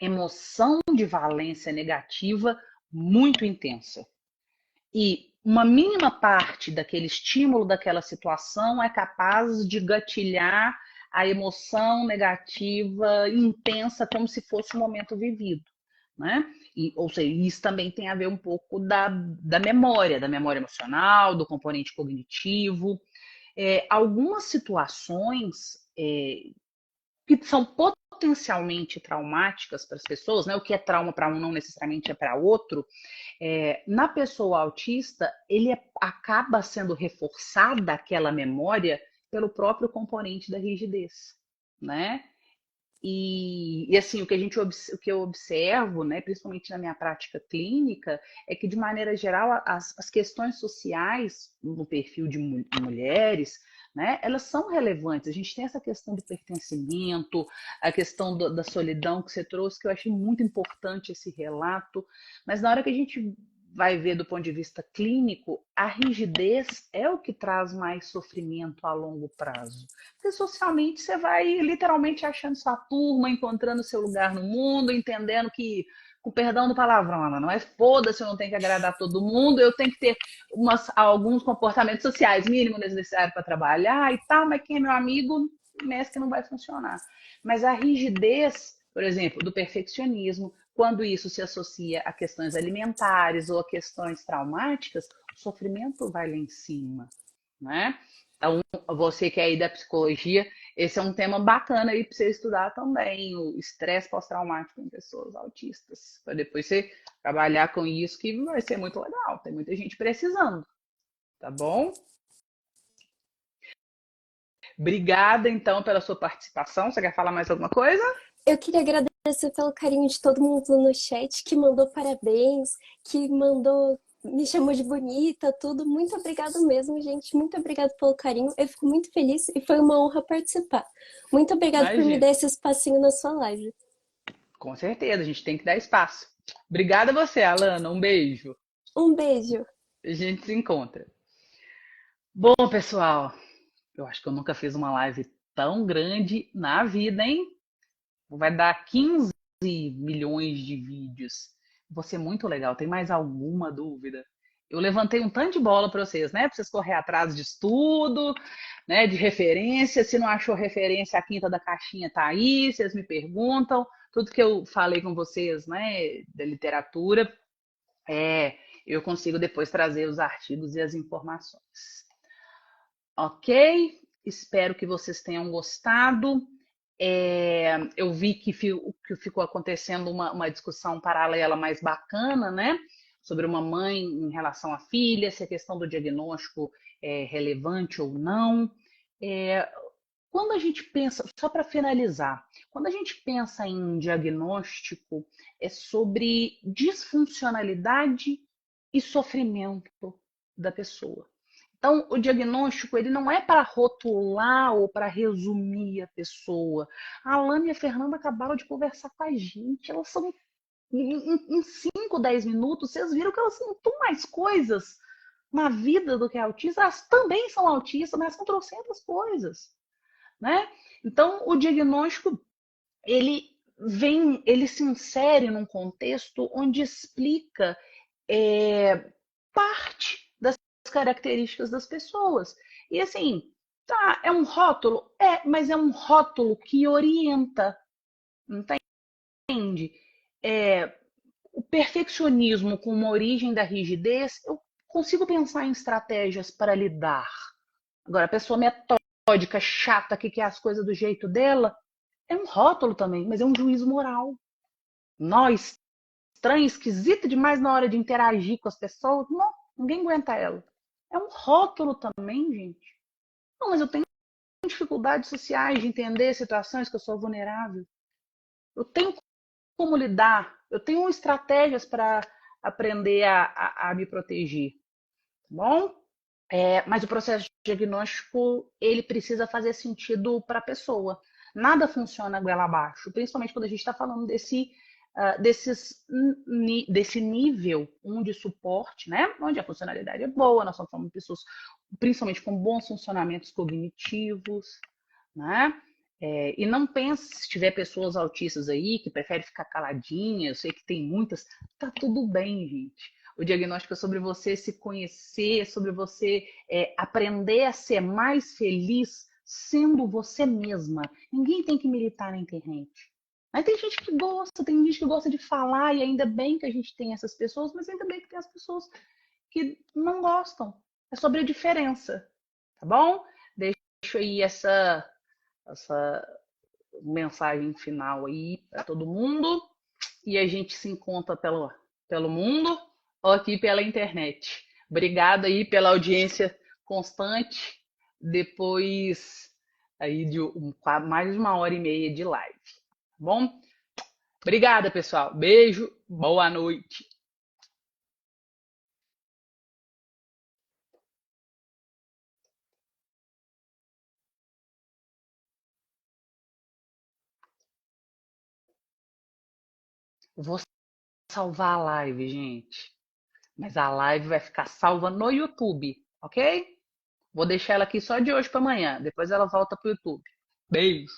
emoção de valência negativa muito intensa. E uma mínima parte daquele estímulo, daquela situação, é capaz de gatilhar a emoção negativa intensa, como se fosse um momento vivido. Né? Ou seja, isso também tem a ver um pouco da memória emocional, do componente cognitivo. Algumas situações que são potencialmente traumáticas para as pessoas, né? O que é trauma para um não necessariamente é para outro. Na pessoa autista, acaba sendo reforçada aquela memória pelo próprio componente da rigidez, né? E assim, o que eu observo, né, principalmente na minha prática clínica, é que, de maneira geral, as questões sociais no perfil de mulheres, né, elas são relevantes. A gente tem essa questão do pertencimento, a questão da solidão que você trouxe, que eu achei muito importante esse relato, mas na hora que a gente vai ver do ponto de vista clínico, a rigidez é o que traz mais sofrimento a longo prazo. Porque socialmente você vai literalmente achando sua turma, encontrando seu lugar no mundo, entendendo que, com perdão do palavrão, Ana, não é foda-se, eu não tenho que agradar todo mundo, eu tenho que ter alguns comportamentos sociais mínimos necessários para trabalhar e tal, mas quem é meu amigo, nessa que não vai funcionar. Mas a rigidez, por exemplo, do perfeccionismo, quando isso se associa a questões alimentares ou a questões traumáticas, o sofrimento vai lá em cima, né? Então, você que é aí da psicologia, esse é um tema bacana aí para você estudar também, o estresse pós-traumático em pessoas autistas, para depois você trabalhar com isso, que vai ser muito legal. Tem muita gente precisando, tá bom? Obrigada, então, pela sua participação. Você quer falar mais alguma coisa? Eu queria agradecer pelo carinho de todo mundo no chat, que mandou parabéns, que me chamou de bonita, tudo. Muito obrigada mesmo, gente. Muito obrigada pelo carinho. Eu fico muito feliz e foi uma honra participar. Muito obrigada por me Imagina. dar esse espacinho na sua live. Com certeza, a gente tem que dar espaço. Obrigada a você, Alana. Um beijo. Um beijo. A gente se encontra. Bom, pessoal, eu acho que eu nunca fiz uma live tão grande na vida, hein? Vai dar 15 milhões de vídeos. Vai ser muito legal. Tem mais alguma dúvida? Eu levantei um tanto de bola para vocês, né? Para vocês correr atrás de estudo, né? De referência. Se não achou referência, a quinta da caixinha tá aí. Vocês me perguntam. Tudo que eu falei com vocês, né? Da literatura, eu consigo depois trazer os artigos e as informações. Ok? Espero que vocês tenham gostado. Eu vi que ficou acontecendo uma discussão paralela mais bacana, né? Sobre uma mãe em relação à filha, se a questão do diagnóstico é relevante ou não. Quando a gente pensa, só para finalizar, quando a gente pensa em diagnóstico, é sobre disfuncionalidade e sofrimento da pessoa. Então, o diagnóstico ele não é para rotular ou para resumir a pessoa. A Alana e a Fernanda acabaram de conversar com a gente. Elas são, em 5, 10 minutos, vocês viram que elas são tão mais coisas na vida do que autistas. Elas também são autistas, mas são trocentas coisas, né? Então, o diagnóstico, ele se insere num contexto onde explica parte das características das pessoas. E assim, tá, é um rótulo? Mas é um rótulo que orienta, entende? O perfeccionismo com uma origem da rigidez, eu consigo pensar em estratégias para lidar. Agora, a pessoa metódica, chata, que quer as coisas do jeito dela, é um rótulo também, mas é um juízo moral. Nós, estranha, esquisita demais na hora de interagir com as pessoas, não, ninguém aguenta ela. É um rótulo também, gente. Não, mas eu tenho dificuldades sociais de entender situações que eu sou vulnerável. Eu tenho como lidar, eu tenho estratégias para aprender a me proteger. Tá bom? Mas o processo diagnóstico, ele precisa fazer sentido para a pessoa. Nada funciona goela abaixo, principalmente quando a gente está falando desse nível de suporte, né? Onde a funcionalidade é boa, nós estamos falando de pessoas principalmente com bons funcionamentos cognitivos, né? E não pense, se tiver pessoas autistas aí que preferem ficar caladinhas, eu sei que tem muitas, tá tudo bem, gente. O diagnóstico é sobre você se conhecer, sobre você aprender a ser mais feliz sendo você mesma. Ninguém tem que militar na internet. Aí tem gente que gosta, tem gente que gosta de falar, e ainda bem que a gente tem essas pessoas, mas ainda bem que tem as pessoas que não gostam. É sobre a diferença, tá bom? Deixo aí essa mensagem final aí para todo mundo. E a gente se encontra pelo mundo ou aqui pela internet. Obrigada aí pela audiência constante. Depois aí de mais de 1h30 de live. Tá bom? Obrigada, pessoal. Beijo. Boa noite. Vou salvar a live, gente. Mas a live vai ficar salva no YouTube, ok? Vou deixar ela aqui só de hoje para amanhã. Depois ela volta para o YouTube. Beijo.